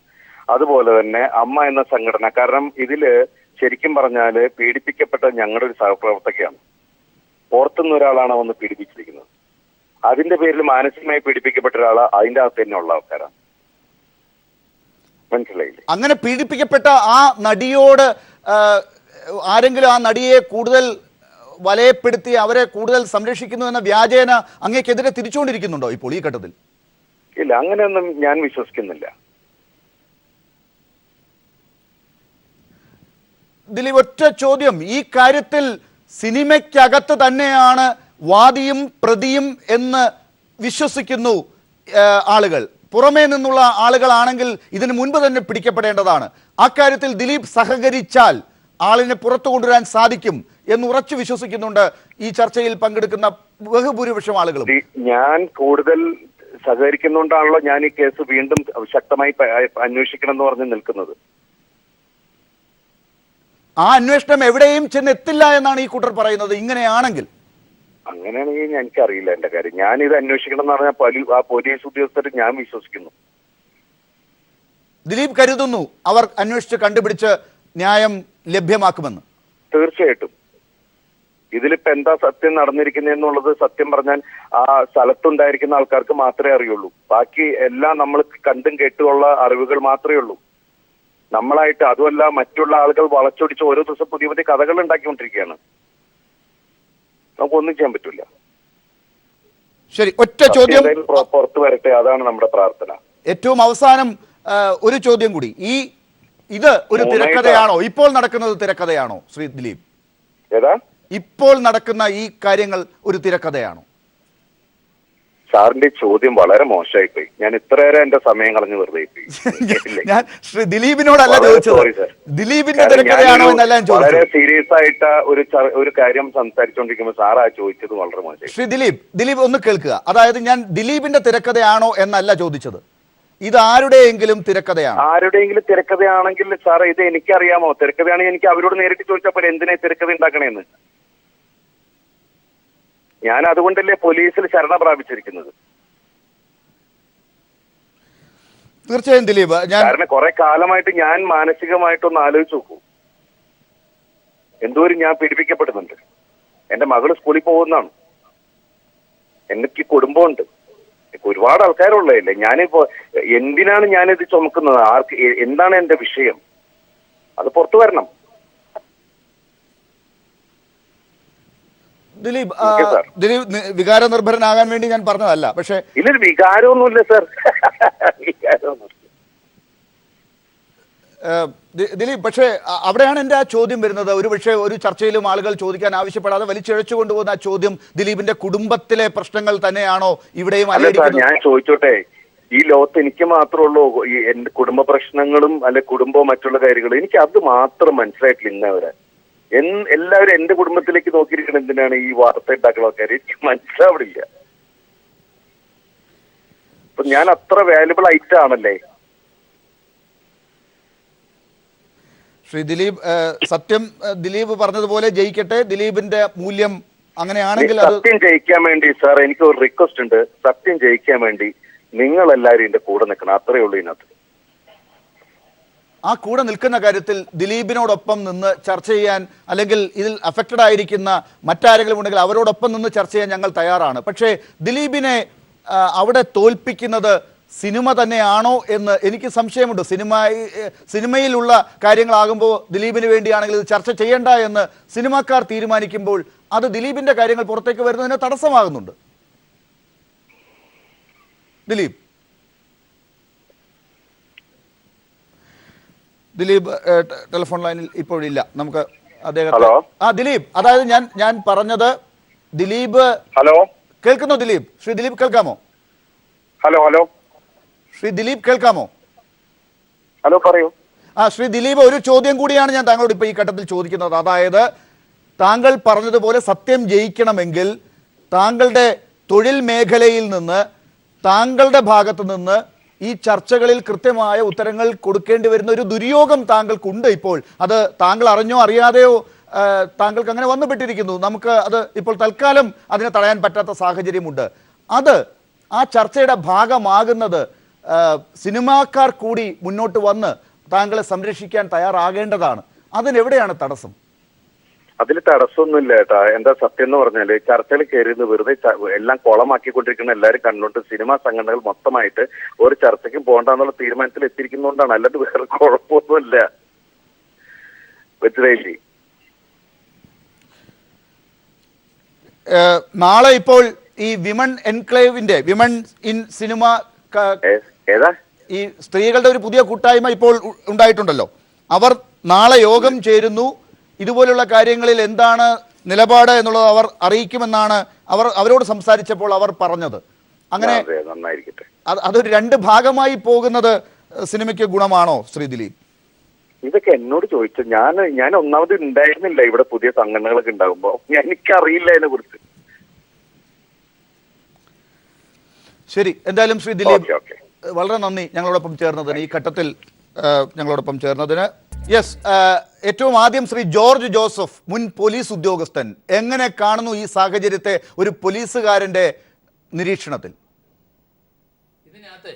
അതുപോലെ തന്നെ അമ്മ എന്ന സംഘടന, കാരണം ഇതില് ശരിക്കും പറഞ്ഞാല് പീഡിപ്പിക്കപ്പെട്ട ഞങ്ങളുടെ ഒരു സഹപ്രവർത്തകയാണ്. പുറത്തുനിന്ന് ഒരാളാണ് വന്ന് പീഡിപ്പിച്ചിരിക്കുന്നത്. അതിന്റെ പേരിൽ മാനസികമായി പീഡിപ്പിക്കപ്പെട്ട ഒരാൾ അതിന്റെ അകത്ത് തന്നെ ഉള്ള ആൾക്കാരാണ്. മനസ്സിലായില്ലേ? അങ്ങനെ പീഡിപ്പിക്കപ്പെട്ട ആ നടിയോട് ആരെങ്കിലും ആ നടിയെ കൂടുതൽ വലയപ്പെടുത്തി അവരെ കൂടുതൽ സംരക്ഷിക്കുന്നു എന്ന വ്യാജേന അങ്ങേക്കെതിരെ തിരിച്ചുകൊണ്ടിരിക്കുന്നുണ്ടോ ഇപ്പോൾ ഈ ഘട്ടത്തിൽ? ഇല്ല, അങ്ങനെയൊന്നും ഞാൻ വിശ്വസിക്കുന്നില്ല. ദിലീപ്, ഒറ്റ ചോദ്യം. ഈ കാര്യത്തിൽ സിനിമയ്ക്കകത്ത് തന്നെയാണ് വാദിയും പ്രതിയും എന്ന് വിശ്വസിക്കുന്നു ആളുകൾ. പുറമേ നിന്നുള്ള ആളുകളാണെങ്കിൽ ഇതിനു മുൻപ് തന്നെ പിടിക്കപ്പെടേണ്ടതാണ്. അക്കാര്യത്തിൽ ദിലീപ് സഹകരിച്ചാൽ ആളിനെ പുറത്തു കൊണ്ടുവരാൻ സാധിക്കും എന്ന് ഉറച്ചു വിശ്വസിക്കുന്നുണ്ട് ഈ ചർച്ചയിൽ പങ്കെടുക്കുന്ന ബഹുഭൂരിപക്ഷം ആളുകളും. ഞാൻ കൂടുതൽ സഹകരിക്കുന്നുണ്ടാണല്ലോ ഞാൻ ഈ കേസ് വീണ്ടും ശക്തമായി അന്വേഷിക്കണം എന്ന് പറഞ്ഞ് നിൽക്കുന്നത്. ആ അന്വേഷണം എവിടെയും ചെന്നെത്തില്ല എന്നാണ് ഈ കൂട്ടർ പറയുന്നത്. ഇങ്ങനെയാണെങ്കിൽ അങ്ങനെയാണെങ്കിൽ എനിക്കറിയില്ല എന്റെ കാര്യം. ഞാൻ ഇത് അന്വേഷിക്കണം എന്ന് പറഞ്ഞാൽ ആ പോലീസ് ഉദ്യോഗസ്ഥർ ഞാൻ വിശ്വസിക്കുന്നു. ദിലീപ് കരുതുന്നു അവർ അന്വേഷിച്ച് കണ്ടുപിടിച്ച് ന്യായം ലഭ്യമാക്കുമെന്ന്. തീർച്ചയായിട്ടും. ഇതിലിപ്പോ എന്താ സത്യം നടന്നിരിക്കുന്നതെന്നുള്ളത് സത്യം പറഞ്ഞാൽ ആ സ്ഥലത്തുണ്ടായിരിക്കുന്ന ആൾക്കാർക്ക് മാത്രമേ അറിയുള്ളൂ. ബാക്കി എല്ലാം നമ്മൾ കണ്ടും കേട്ടുമുള്ള അറിവുകൾ മാത്രമേ ഉള്ളൂ. നമ്മളായിട്ട് അതുമല്ല മറ്റുള്ള ആളുകൾ വളച്ചൊടിച്ച് ഓരോ ദിവസം പുതിയ പുതിയ കഥകൾ ഉണ്ടാക്കിക്കൊണ്ടിരിക്കുകയാണ്. നമുക്കൊന്നും ചെയ്യാൻ പറ്റില്ല. ശരി, ഒറ്റ ചോദ്യം പുറത്തു വരട്ടെ, അതാണ് നമ്മുടെ പ്രാർത്ഥന. ഏറ്റവും അവസാനം ഒരു ചോദ്യം കൂടി. ഇത് ഒരു തിരക്കഥയാണോ? ഇപ്പോൾ നടക്കുന്നത് തിരക്കഥയാണോ ശ്രീ ദിലീപ്? ഏതാ ഇപ്പോൾ നടക്കുന്ന ഈ കാര്യങ്ങൾ ഒരു തിരക്കഥയാണോ? സാറിന്റെ ചോദ്യം വളരെ മോശമായിപ്പോയി. ഞാൻ ഇത്രയേറെ എന്റെ സമയം കളഞ്ഞു വെറുതെ ഞാൻ ശ്രീ ദിലീപിനോടല്ല ചോദിച്ചത്, ദിലീപിന്റെ തിരക്കഥയാണോ എന്നല്ല ഞാൻ ചോദിച്ചത്. വളരെ സീരിയസ് ആയിട്ട് ഒരു കാര്യം സംസാരിച്ചുകൊണ്ടിരിക്കുമ്പോൾ സാർ ആ ചോദിച്ചത് വളരെ മോശമായി. ശ്രീ ദിലീപ് ഒന്ന് കേൾക്കുക. അതായത് ഞാൻ ദിലീപിന്റെ തിരക്കഥയാണോ എന്നല്ല ചോദിച്ചത്, ഇത് ആരുടെയെങ്കിലും തിരക്കഥയാണ്. ആരുടെയെങ്കിലും തിരക്കഥയാണെങ്കിൽ സാർ ഇത് എനിക്കറിയാമോ? തിരക്കഥയാണെങ്കിൽ എനിക്ക് അവരോട് നേരിട്ട് ചോദിച്ചപ്പോൾ എന്തിനാ തിരക്കഥ ഉണ്ടാക്കണേന്ന്. ഞാൻ അതുകൊണ്ടല്ലേ പോലീസിൽ ശരണ പ്രാപിച്ചിരിക്കുന്നത്. തീർച്ചയായും ദിലീപ്, കാരണം കുറെ കാലമായിട്ട് ഞാൻ മാനസികമായിട്ടൊന്ന് ആലോചിച്ച് നോക്കൂ. എന്തോരം ഞാൻ പീഡിപ്പിക്കപ്പെടുന്നുണ്ട്. എന്റെ മകള് സ്കൂളിൽ പോകുന്നതാണ്. എനിക്ക് കുടുംബമുണ്ട്. ഒരുപാട് ആൾക്കാരുള്ളതല്ലേ. ഞാനിപ്പോ എന്തിനാണ് ഞാനിത് ചുമക്കുന്നത്? എന്താണ് എന്റെ വിഷയം? അത് പുറത്തു വരണം. ദിലീപ് വികാര നിർഭരനാകാൻ വേണ്ടി ഞാൻ പറഞ്ഞതല്ല. പക്ഷേ ഇതിലൊരു വികാരമൊന്നുമില്ല സർ. വികാരമൊന്നും ദിലീപ്, പക്ഷേ അവിടെയാണ് എൻ്റെ ആ ചോദ്യം വരുന്നത്. ഒരുപക്ഷെ ഒരു ചർച്ചയിലും ആളുകൾ ചോദിക്കാൻ ആവശ്യപ്പെടാതെ വലിച്ചിഴച്ചു കൊണ്ടുപോകുന്ന ആ ചോദ്യം ദിലീപിന്റെ കുടുംബത്തിലെ പ്രശ്നങ്ങൾ തന്നെയാണോ ഇവിടെയും? ഞാൻ ചോദിച്ചോട്ടെ, ഈ ലോകത്ത് എനിക്ക് മാത്രമേ ഉള്ളൂ ഈ എന്റെ കുടുംബ പ്രശ്നങ്ങളും അല്ലെ കുടുംബവും മറ്റുള്ള കാര്യങ്ങളും? എനിക്ക് അത് മാത്രം മനസ്സിലായിട്ടില്ല ഇന്നവരെ. എല്ലാവരും എന്റെ കുടുംബത്തിലേക്ക് നോക്കിയിരിക്കണം. എന്തിനാണ് ഈ വാർത്ത ഉണ്ടാക്കുന്ന ആൾക്കാർ? എനിക്ക് മനസ്സിലാവില്ല. അപ്പൊ ഞാൻ അത്ര വാല്യുബിൾ ആയിട്ടാണല്ലേ? ശ്രീ ദിലീപ്, സത്യം ദിലീപ് പറഞ്ഞതുപോലെ ജയിക്കട്ടെ. ദിലീപിന്റെ മൂല്യം അങ്ങനെയാണെങ്കിൽ സത്യം ജയിക്കാൻ വേണ്ടി സാർ എനിക്ക് ഒരു റിക്വസ്റ്റ് ഉണ്ട്. സത്യം ജയിക്കാൻ വേണ്ടി നിങ്ങൾ എല്ലാവരും എന്റെ കൂടെ നിൽക്കണം. അത്രയേ ഉള്ളൂ ഇതിനകത്ത്. ആ കൂടെ നിൽക്കുന്ന കാര്യത്തിൽ ദിലീപിനോടൊപ്പം നിന്ന് ചർച്ച ചെയ്യാൻ, അല്ലെങ്കിൽ ഇതിൽ അഫക്റ്റഡ് ആയിരിക്കുന്ന മറ്റാരെങ്കിലും ഉണ്ടെങ്കിൽ അവരോടൊപ്പം നിന്ന് ചർച്ച ചെയ്യാൻ ഞങ്ങൾ തയ്യാറാണ്. പക്ഷേ ദിലീപിനെ അവിടെ തോൽപ്പിക്കുന്നത് സിനിമ തന്നെയാണോ എന്ന് എനിക്ക് സംശയമുണ്ട്. സിനിമയിലുള്ള കാര്യങ്ങളാകുമ്പോൾ ദിലീപിന് വേണ്ടിയാണെങ്കിൽ ഇത് ചർച്ച ചെയ്യേണ്ട എന്ന് സിനിമാക്കാർ തീരുമാനിക്കുമ്പോൾ അത് ദിലീപിന്റെ കാര്യങ്ങൾ പുറത്തേക്ക് വരുന്നതിന് തടസ്സമാകുന്നുണ്ട്. ദിലീപ് ടെലിഫോൺ ലൈനിൽ ഇപ്പോഴില്ല. നമുക്ക് അദ്ദേഹത്തെ ദിലീപ്, അതായത് ഞാൻ പറഞ്ഞത് ദിലീപ്. ഹലോ, കേൾക്കുന്നു ദിലീപ്? ശ്രീ ദിലീപ് കേൾക്കാമോ? ഹലോ ശ്രീ ദിലീപ് കേൾക്കാമോ? ഹലോ പറയൂ. ശ്രീ ദിലീപ്, ഒരു ചോദ്യം കൂടിയാണ് ഞാൻ താങ്കളോട് ഇപ്പോൾ ഈ ഘട്ടത്തിൽ ചോദിക്കുന്നത്. അതായത് താങ്കൾ പറഞ്ഞതുപോലെ സത്യം ജയിക്കണമെങ്കിൽ താങ്കളുടെ തൊഴിൽ മേഖലയിൽ നിന്ന്, താങ്കളുടെ ഭാഗത്ത് നിന്ന് ഈ ചർച്ചകളിൽ കൃത്യമായ ഉത്തരങ്ങൾ കൊടുക്കേണ്ടി വരുന്ന ഒരു ദുര്യോഗം താങ്കൾക്കുണ്ട് ഇപ്പോൾ. അത് താങ്കൾ അറിഞ്ഞോ അറിയാതെയോ താങ്കൾക്ക് അങ്ങനെ വന്നുപെട്ടിരിക്കുന്നു. നമുക്ക് അത് ഇപ്പോൾ തൽക്കാലം അതിനെ തടയാൻ പറ്റാത്ത സാഹചര്യമുണ്ട്. അത് ആ ചർച്ചയുടെ ഭാഗമാകുന്നത് സിനിമാക്കാർ കൂടി മുന്നോട്ട് വന്ന് താങ്കളെ സംരക്ഷിക്കാൻ തയ്യാറാകേണ്ടതാണ്. അതിനെവിടെയാണ് തടസ്സം? അതിൽ തടസ്സമൊന്നുമില്ല ഏട്ടാ. എന്താ സത്യം എന്ന് പറഞ്ഞാല് ചർച്ചയിൽ കയറിയത് വെറുതെ എല്ലാം കുളമാക്കിക്കൊണ്ടിരിക്കുന്ന എല്ലാവരും കണ്ടുകൊണ്ട് സിനിമാ സംഘടനകൾ മൊത്തമായിട്ട് ഒരു ചർച്ചയ്ക്കും പോകണ്ടെന്നുള്ള തീരുമാനത്തിൽ എത്തിയിരിക്കുന്നതുകൊണ്ടാണ്. അല്ലാതെ വേറെ കുഴപ്പമൊന്നുമില്ല. മനസ്സിലായില്ലേ? നാളെ ഇപ്പോൾ ഈ വിമൺ എൻക്ലേവിന്റെ വിമൺ ഇൻ സിനിമ ഏതാ ഈ സ്ത്രീകളുടെ ഒരു പുതിയ കൂട്ടായ്മ ഇപ്പോൾ ഉണ്ടായിട്ടുണ്ടല്ലോ, അവർ നാളെ യോഗം ചേരുന്നു. ഇതുപോലുള്ള കാര്യങ്ങളിൽ എന്താണ് നിലപാട് എന്നുള്ളത് അവർ അറിയിക്കുമെന്നാണ് അവരോട് സംസാരിച്ചപ്പോൾ അവർ പറഞ്ഞത്. അങ്ങനെ നന്നായിരിക്കട്ടെ. അതൊരു രണ്ട് ഭാഗമായി പോകുന്നത് സിനിമയ്ക്ക് ഗുണമാണോ ശ്രീ ദിലീപ്? ഇതൊക്കെ എന്നോട് ചോദിച്ചു. ഞാൻ ഒന്നാമത് ഉണ്ടായിരുന്നില്ല ഇവിടെ പുതിയ സംഘടനകളൊക്കെ ഉണ്ടാകുമ്പോ. എനിക്കറിയില്ല അതിനെ കുറിച്ച്. ശരി, എന്തായാലും ശ്രീ ദിലീപ് വളരെ നന്ദി ഞങ്ങളോടൊപ്പം ചേർന്നതിന്, ഈ ഘട്ടത്തിൽ ഞങ്ങളോടൊപ്പം ചേർന്നതിന്. യെസ്, ഏറ്റവും ആദ്യം ശ്രീ ജോർജ് ജോസഫ്, മുൻ പോലീസ് ഉദ്യോഗസ്ഥൻ, എങ്ങനെ കാണുന്നു ഈ സാഹചര്യത്തെ ഒരു പോലീസുകാരന്റെ നിരീക്ഷണത്തിൽ? ഇതിനകത്ത്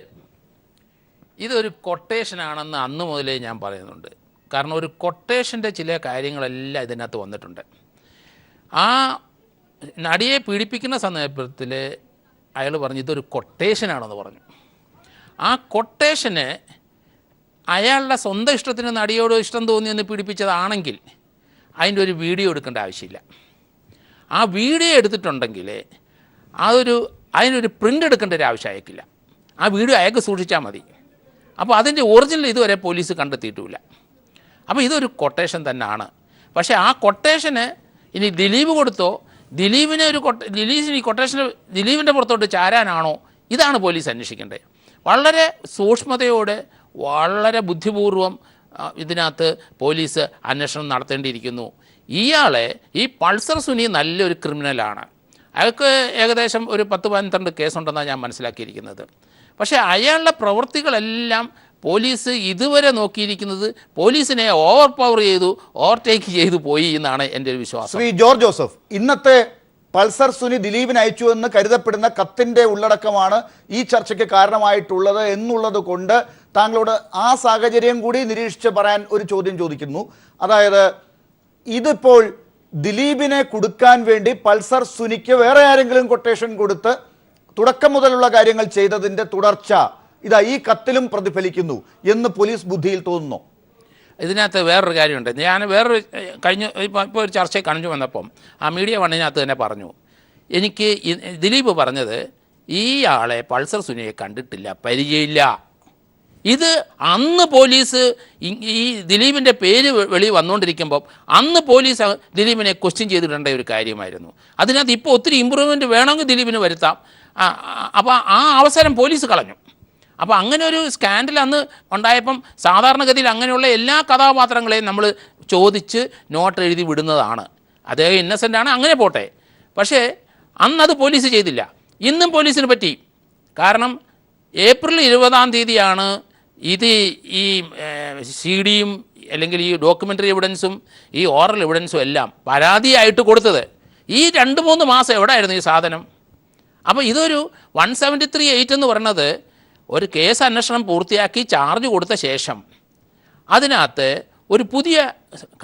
ഇതൊരു കൊട്ടേഷനാണെന്ന് അന്ന് മുതലേ ഞാൻ പറയുന്നുണ്ട്. കാരണം ഒരു കൊട്ടേഷൻ്റെ ചില കാര്യങ്ങളെല്ലാം ഇതിനകത്ത് വന്നിട്ടുണ്ട്. ആ നടിയെ പീഡിപ്പിക്കുന്ന സന്ദർഭത്തിൽ അയാൾ പറഞ്ഞു ഇതൊരു കൊട്ടേഷനാണെന്ന് പറഞ്ഞു. ആ കൊട്ടേഷന് അയാളുടെ സ്വന്തം ഇഷ്ടത്തിന് നടിയോട് ഇഷ്ടം തോന്നിയെന്ന് പീഡിപ്പിച്ചതാണെങ്കിൽ അതിൻ്റെ ഒരു വീഡിയോ എടുക്കേണ്ട ആവശ്യമില്ല. ആ വീഡിയോ എടുത്തിട്ടുണ്ടെങ്കിൽ അതിനൊരു പ്രിൻ്റ് എടുക്കേണ്ട ഒരു ആവശ്യം അയക്കില്ല. ആ വീഡിയോ അയാൾക്ക് സൂക്ഷിച്ചാൽ മതി. അപ്പോൾ അതിൻ്റെ ഒറിജിനൽ ഇതുവരെ പോലീസ് കണ്ടെത്തിയിട്ടുമില്ല. അപ്പോൾ ഇതൊരു കൊട്ടേഷൻ തന്നെയാണ്. പക്ഷേ ആ കൊട്ടേഷന് ഇനി ദിലീപ് കൊടുത്തോ, ദിലീപിനെ ഈ കൊട്ടേഷന് ദിലീപിൻ്റെ പുറത്തോട്ട് ചാരാനാണോ, ഇതാണ് പോലീസ് അന്വേഷിക്കേണ്ടത്. വളരെ സൂക്ഷ്മതയോടെ വളരെ ബുദ്ധിപൂർവം ഇതിനകത്ത് പോലീസ് അന്വേഷണം നടത്തേണ്ടിയിരിക്കുന്നു. ഈ പൾസർ സുനി നല്ലൊരു ക്രിമിനലാണ്. അയാൾക്ക് ഏകദേശം ഒരു 10-12 കേസുണ്ടെന്നാണ് ഞാൻ മനസ്സിലാക്കിയിരിക്കുന്നത്. പക്ഷേ അയാളുടെ പ്രവൃത്തികളെല്ലാം പോലീസ് ഇതുവരെ നോക്കിയിരിക്കുന്നത് പോലീസിനെ ഓവർടേക്ക് ചെയ്തു പോയി എന്നാണ് എൻ്റെ ഒരു വിശ്വാസം. ശ്രീ ജോർജ് ജോസഫ്, ഇന്നത്തെ പൾസർ സുനി ദിലീപിന് അയച്ചു എന്ന് കരുതപ്പെടുന്ന കത്തിന്റെ ഉള്ളടക്കമാണ് ഈ ചർച്ചയ്ക്ക് കാരണമായിട്ടുള്ളത് എന്നുള്ളത് കൊണ്ട് താങ്കളോട് ആ സാഹചര്യം കൂടി നിരീക്ഷിച്ച് പറയാൻ ഒരു ചോദ്യം ചോദിക്കുന്നു. അതായത് ഇതിപ്പോൾ ദിലീപിനെ കൊടുക്കാൻ വേണ്ടി പൾസർ സുനിക്ക് വേറെ ആരെങ്കിലും കൊട്ടേഷൻ കൊടുത്ത് തുടക്കം മുതലുള്ള കാര്യങ്ങൾ ചെയ്തതിൻ്റെ തുടർച്ച ഈ കത്തിലും പ്രതിഫലിക്കുന്നു എന്ന് പോലീസ് ബുദ്ധിയിൽ തോന്നുന്നു? ഇതിനകത്ത് വേറൊരു കാര്യമുണ്ട്. ഞാൻ വേറൊരു ഇപ്പോൾ ഒരു ചർച്ചയിൽ കണിഞ്ഞു വന്നപ്പം ആ മീഡിയ വണ്ണിനകത്ത് തന്നെ പറഞ്ഞു, എനിക്ക് ദിലീപ് പറഞ്ഞത് ഈ ആളെ പൾസർ സുനിയെ കണ്ടിട്ടില്ല, പരിചയമില്ല. ഇത് അന്ന് പോലീസ് ഈ ദിലീപിൻ്റെ പേര് വെളി വന്നുകൊണ്ടിരിക്കുമ്പം അന്ന് പോലീസ് ദിലീപിനെ ക്വസ്റ്റ്യൻ ചെയ്തിടേണ്ട ഒരു കാര്യമായിരുന്നു. അതിനകത്ത് ഇപ്പോൾ ഒത്തിരി ഇമ്പ്രൂവ്മെൻറ്റ് വേണമെങ്കിൽ ദിലീപിന് വരുത്താം. അപ്പോൾ ആ അവസരം പോലീസ് കളഞ്ഞു. അപ്പോൾ അങ്ങനെ ഒരു സ്കാൻഡൽ അന്ന് ഉണ്ടായപ്പം സാധാരണഗതിയിൽ അങ്ങനെയുള്ള എല്ലാ കഥാപാത്രങ്ങളെയും നമ്മൾ ചോദിച്ച് നോട്ട് എഴുതി വിടുന്നതാണ്. അദ്ദേഹം ഇന്നസെൻ്റാണ്, അങ്ങനെ പോട്ടെ. പക്ഷേ അന്നത് പോലീസ് ചെയ്തില്ല. ഇന്നും പോലീസിന് പറ്റി. കാരണം ഏപ്രിൽ 20 ഇത് ഈ CD-യും അല്ലെങ്കിൽ ഈ ഡോക്യുമെൻ്ററി എവിഡൻസും ഈ ഓറൽ എവിഡൻസും എല്ലാം പരാതിയായിട്ട് കൊടുത്തത്. ഈ 2-3 മാസം എവിടെയായിരുന്നു ഈ സാധനം? അപ്പോൾ ഇതൊരു 173(8) എന്ന് പറയുന്നത് ഒരു കേസ് അന്വേഷണം പൂർത്തിയാക്കി ചാർജ് കൊടുത്ത ശേഷം അതിനകത്ത് ഒരു പുതിയ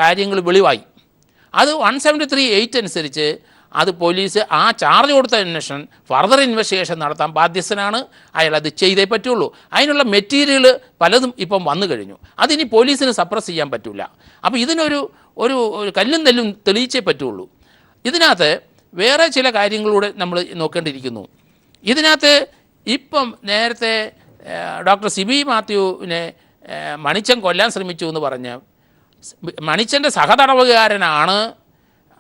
കാര്യങ്ങൾ വെളിവായി. അത് 173(8) അനുസരിച്ച് അത് പോലീസ് ആ ചാർജ് കൊടുത്ത അന്വേഷണം ഫർദർ ഇൻവെസ്റ്റിഗേഷൻ നടത്താൻ ബാധ്യസ്ഥനാണ്. അയാൾ അത് ചെയ്തേ പറ്റുള്ളൂ. അതിനുള്ള മെറ്റീരിയൽ പലതും ഇപ്പം വന്നു കഴിഞ്ഞു. അതിനി പോലീസിന് സപ്രസ് ചെയ്യാൻ പറ്റില്ല. അപ്പോൾ ഇതിനൊരു കല്ലും നെല്ലും തെളിയിച്ചേ പറ്റുള്ളൂ. ഇതിനകത്ത് വേറെ ചില കാര്യങ്ങളൂടെ നമ്മൾ നോക്കേണ്ടിയിരിക്കുന്നു. ഇതിനകത്ത് ഇപ്പം നേരത്തെ ഡോക്ടർ സിബി മാത്യുവിനെ മണിച്ചൻ കൊല്ലാൻ ശ്രമിച്ചു എന്ന് പറഞ്ഞ് മണിച്ചൻ്റെ സഹതടവുകാരനാണ്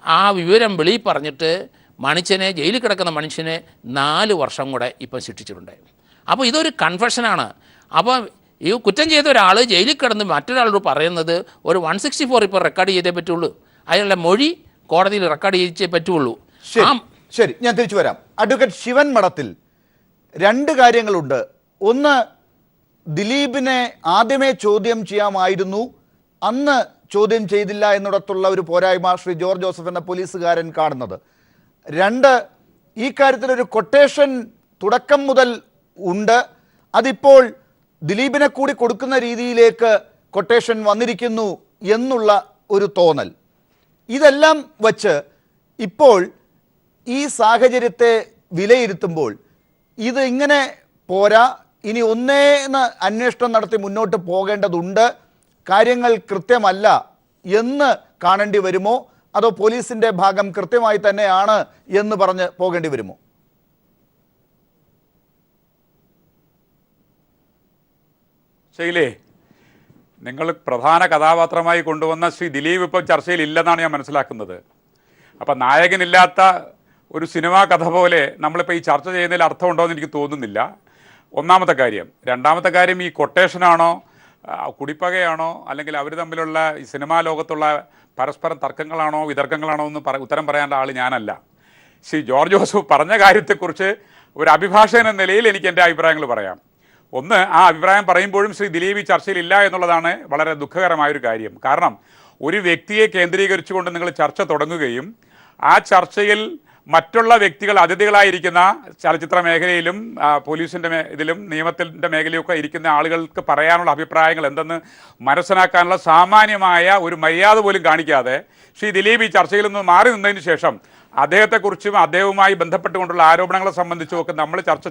ആ വിവരം വെളിയിൽ പറഞ്ഞിട്ട് മണിച്ചനെ ജയിലിൽ കിടക്കുന്ന മനുഷ്യനെ 4 വർഷം കൂടെ ഇപ്പം ശിക്ഷിച്ചിട്ടുണ്ട്. അപ്പോൾ ഇതൊരു കൺഫെഷനാണ്. അപ്പോൾ ഈ കുറ്റം ചെയ്ത ഒരാൾ ജയിലിൽ കിടന്ന് മറ്റൊരാളോട് പറയുന്നത് ഒരു 164 ഇപ്പോൾ റെക്കോർഡ് ചെയ്തേ പറ്റുള്ളൂ. അയാളുടെ മൊഴി കോടതിയിൽ റെക്കോർഡ് ചെയ്തേ പറ്റുള്ളൂ. ശരി, ഞാൻ തിരിച്ചു വരാം. അഡ്വക്കേറ്റ് ശിവൻ മഠത്തിൽ 2 കാര്യങ്ങളുണ്ട്. ഒന്ന്, ദിലീപിനെ ആദ്യമേ ചോദ്യം ചെയ്യാമായിരുന്നു, അന്ന് ചോദ്യം ചെയ്തില്ല എന്നിടത്തുള്ള ഒരു പോരായ്മ ശ്രീ ജോർജ് ജോസഫ് എന്ന പോലീസുകാരൻ കാണുന്നത്. 2, ഈ കാര്യത്തിലൊരു കൊട്ടേഷൻ തുടക്കം മുതൽ ഉണ്ട്. അതിപ്പോൾ ദിലീപിനെ കൂടി കൊടുക്കുന്ന രീതിയിലേക്ക് കൊട്ടേഷൻ വന്നിരിക്കുന്നു എന്നുള്ള ഒരു തോന്നൽ. ഇതെല്ലാം വച്ച് ഇപ്പോൾ ഈ സാഹചര്യത്തെ വിലയിരുത്തുമ്പോൾ ഇത് ഇങ്ങനെ പോരാ, ഇനി ഒന്നേന്ന് അന്വേഷണം നടത്തി മുന്നോട്ട് പോകേണ്ടതുണ്ട്, കാര്യങ്ങൾ കൃത്യമല്ല എന്ന് കാണേണ്ടി വരുമോ, അതോ പോലീസിൻ്റെ ഭാഗം കൃത്യമായി തന്നെയാണ് എന്ന് പറഞ്ഞ് പോകേണ്ടി വരുമോ? ശൈലേ, നിങ്ങൾ പ്രധാന കഥാപാത്രമായി കൊണ്ടുവന്ന ശ്രീ ദിലീപ് ഇപ്പം ചർച്ചയിൽ ഇല്ലെന്നാണ് ഞാൻ മനസ്സിലാക്കുന്നത്. അപ്പം നായകനില്ലാത്ത ഒരു സിനിമാ കഥ പോലെ നമ്മളിപ്പോൾ ഈ ചർച്ച ചെയ്യുന്നതിൽ അർത്ഥമുണ്ടോ എന്ന് എനിക്ക് തോന്നുന്നില്ല. ഒന്നാമത്തെ കാര്യം. രണ്ടാമത്തെ കാര്യം, ഈ കൊട്ടേഷനാണോ കുടിപ്പകയാണോ അല്ലെങ്കിൽ അവർ തമ്മിലുള്ള ഈ സിനിമാ ലോകത്തുള്ള പരസ്പരം തർക്കങ്ങളാണോ വിതർക്കങ്ങളാണോ എന്ന് ഉത്തരം പറയാനുള്ള ആൾ ഞാനല്ല. ശ്രീ ജോർജ് ജോസഫ് പറഞ്ഞ കാര്യത്തെക്കുറിച്ച് ഒരു അഭിഭാഷകൻ എന്ന നിലയിൽ എനിക്ക് എൻ്റെ അഭിപ്രായങ്ങൾ പറയാം. ഒന്ന്, ആ അഭിപ്രായം പറയുമ്പോഴും ശ്രീ ദിലീപ് ഈ ചർച്ചയിൽ ഇല്ല എന്നുള്ളതാണ് വളരെ ദുഃഖകരമായൊരു കാര്യം. കാരണം ഒരു വ്യക്തിയെ കേന്ദ്രീകരിച്ചുകൊണ്ട് നിങ്ങൾ ചർച്ച തുടങ്ങുകയും ആ ചർച്ചയിൽ മറ്റുള്ള വ്യക്തികൾ അതിഥികളായിരിക്കുന്ന ചലച്ചിത്ര മേഖലയിലും പോലീസിൻ്റെ ഇതിലും നിയമത്തിൻ്റെ മേഖലയൊക്കെ ഇരിക്കുന്ന ആളുകൾക്ക് പറയാനുള്ള അഭിപ്രായങ്ങൾ എന്തെന്ന് മനസ്സിലാക്കാനുള്ള സാമാന്യമായ ഒരു മര്യാദ പോലും കാണിക്കാതെ ശ്രീ ദിലീപ് ഈ ചർച്ചയിൽ നിന്ന് മാറി നിന്നതിന് ശേഷം അദ്ദേഹത്തെക്കുറിച്ചും അദ്ദേഹവുമായി ബന്ധപ്പെട്ടുകൊണ്ടുള്ള ആരോപണങ്ങളെ സംബന്ധിച്ചും ഒക്കെ നമ്മൾ ചർച്ച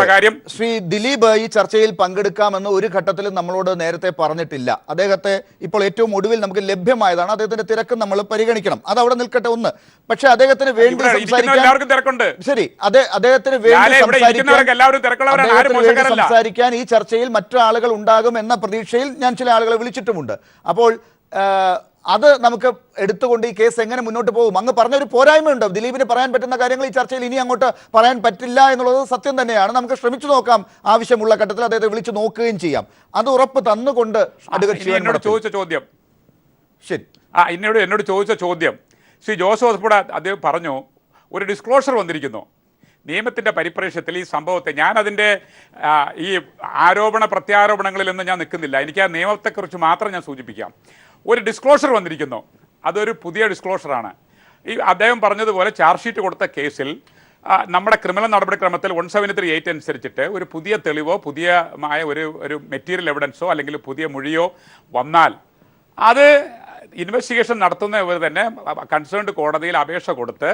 കാര്യം. ശ്രീ ദിലീപ് ഈ ചർച്ചയിൽ പങ്കെടുക്കാമെന്ന് ഒരു ഘട്ടത്തിലും നമ്മളോട് നേരത്തെ പറഞ്ഞിട്ടില്ല. അദ്ദേഹത്തെ ഇപ്പോൾ ഏറ്റവും ഒടുവിൽ നമുക്ക് ലഭ്യമായതാണ്. അദ്ദേഹത്തിന്റെ തിരക്ക് നമ്മൾ പരിഗണിക്കണം, അത് അവിടെ നിൽക്കട്ടെ. ഒന്ന്, പക്ഷെ അദ്ദേഹത്തിന് വേണ്ടി ശരി, അദ്ദേഹത്തിന് സംസാരിക്കാൻ ഈ ചർച്ചയിൽ മറ്റു ആളുകൾ ഉണ്ടാകും എന്ന പ്രതീക്ഷയിൽ ഞാൻ ചില ആളുകളെ വിളിച്ചിട്ടുമുണ്ട്. അപ്പോൾ അത് നമുക്ക് എടുത്തുകൊണ്ട് ഈ കേസ് എങ്ങനെ മുന്നോട്ട് പോകും? അങ്ങ് പറഞ്ഞൊരു പോരായ്മയുണ്ട്. ദിലീപിന് പറയാൻ പറ്റുന്ന കാര്യങ്ങൾ ഈ ചർച്ചയിൽ ഇനി അങ്ങോട്ട് പറയാൻ പറ്റില്ല എന്നുള്ളത് സത്യം തന്നെയാണ്. നമുക്ക് ശ്രമിച്ചു നോക്കാം, ആവശ്യമുള്ള ഘട്ടത്തിൽ അദ്ദേഹത്തെ വിളിച്ചു നോക്കുകയും ചെയ്യാം. അത് ഉറപ്പ് തന്നുകൊണ്ട് എന്നോട് ചോദിച്ച ചോദ്യം ശരി എന്നോട് ചോദിച്ച ചോദ്യം ശ്രീ ജോസഫ് അദ്ദേഹം പറഞ്ഞു, ഒരു ഡിസ്ക്ലോഷർ വന്നിരിക്കുന്നു. നിയമത്തിൻ്റെ പരിപ്രേക്ഷ്യത്തിൽ ഈ സംഭവത്തെ ഞാനതിൻ്റെ ഈ ആരോപണ പ്രത്യാരോപണങ്ങളിലൊന്നും ഞാൻ നിൽക്കുന്നില്ല. എനിക്ക് ആ നിയമത്തെക്കുറിച്ച് മാത്രം ഞാൻ സൂചിപ്പിക്കാം. ഒരു ഡിസ്ക്ലോഷർ വന്നിരിക്കുന്നു, അതൊരു പുതിയ ഡിസ്ക്ലോഷറാണ്. ഈ അദ്ദേഹം പറഞ്ഞതുപോലെ ചാർജ് ഷീറ്റ് കൊടുത്ത കേസിൽ നമ്മുടെ ക്രിമിനൽ നടപടിക്രമത്തിൽ 173(8) അനുസരിച്ചിട്ട് ഒരു പുതിയ തെളിവോ പുതിയമായ ഒരു മെറ്റീരിയൽ എവിഡൻസോ അല്ലെങ്കിൽ പുതിയ മൊഴിയോ വന്നാൽ അത് ഇൻവെസ്റ്റിഗേഷൻ നടത്തുന്നവർ തന്നെ കൺസേൺഡ് കോടതിയിൽ അപേക്ഷ കൊടുത്ത്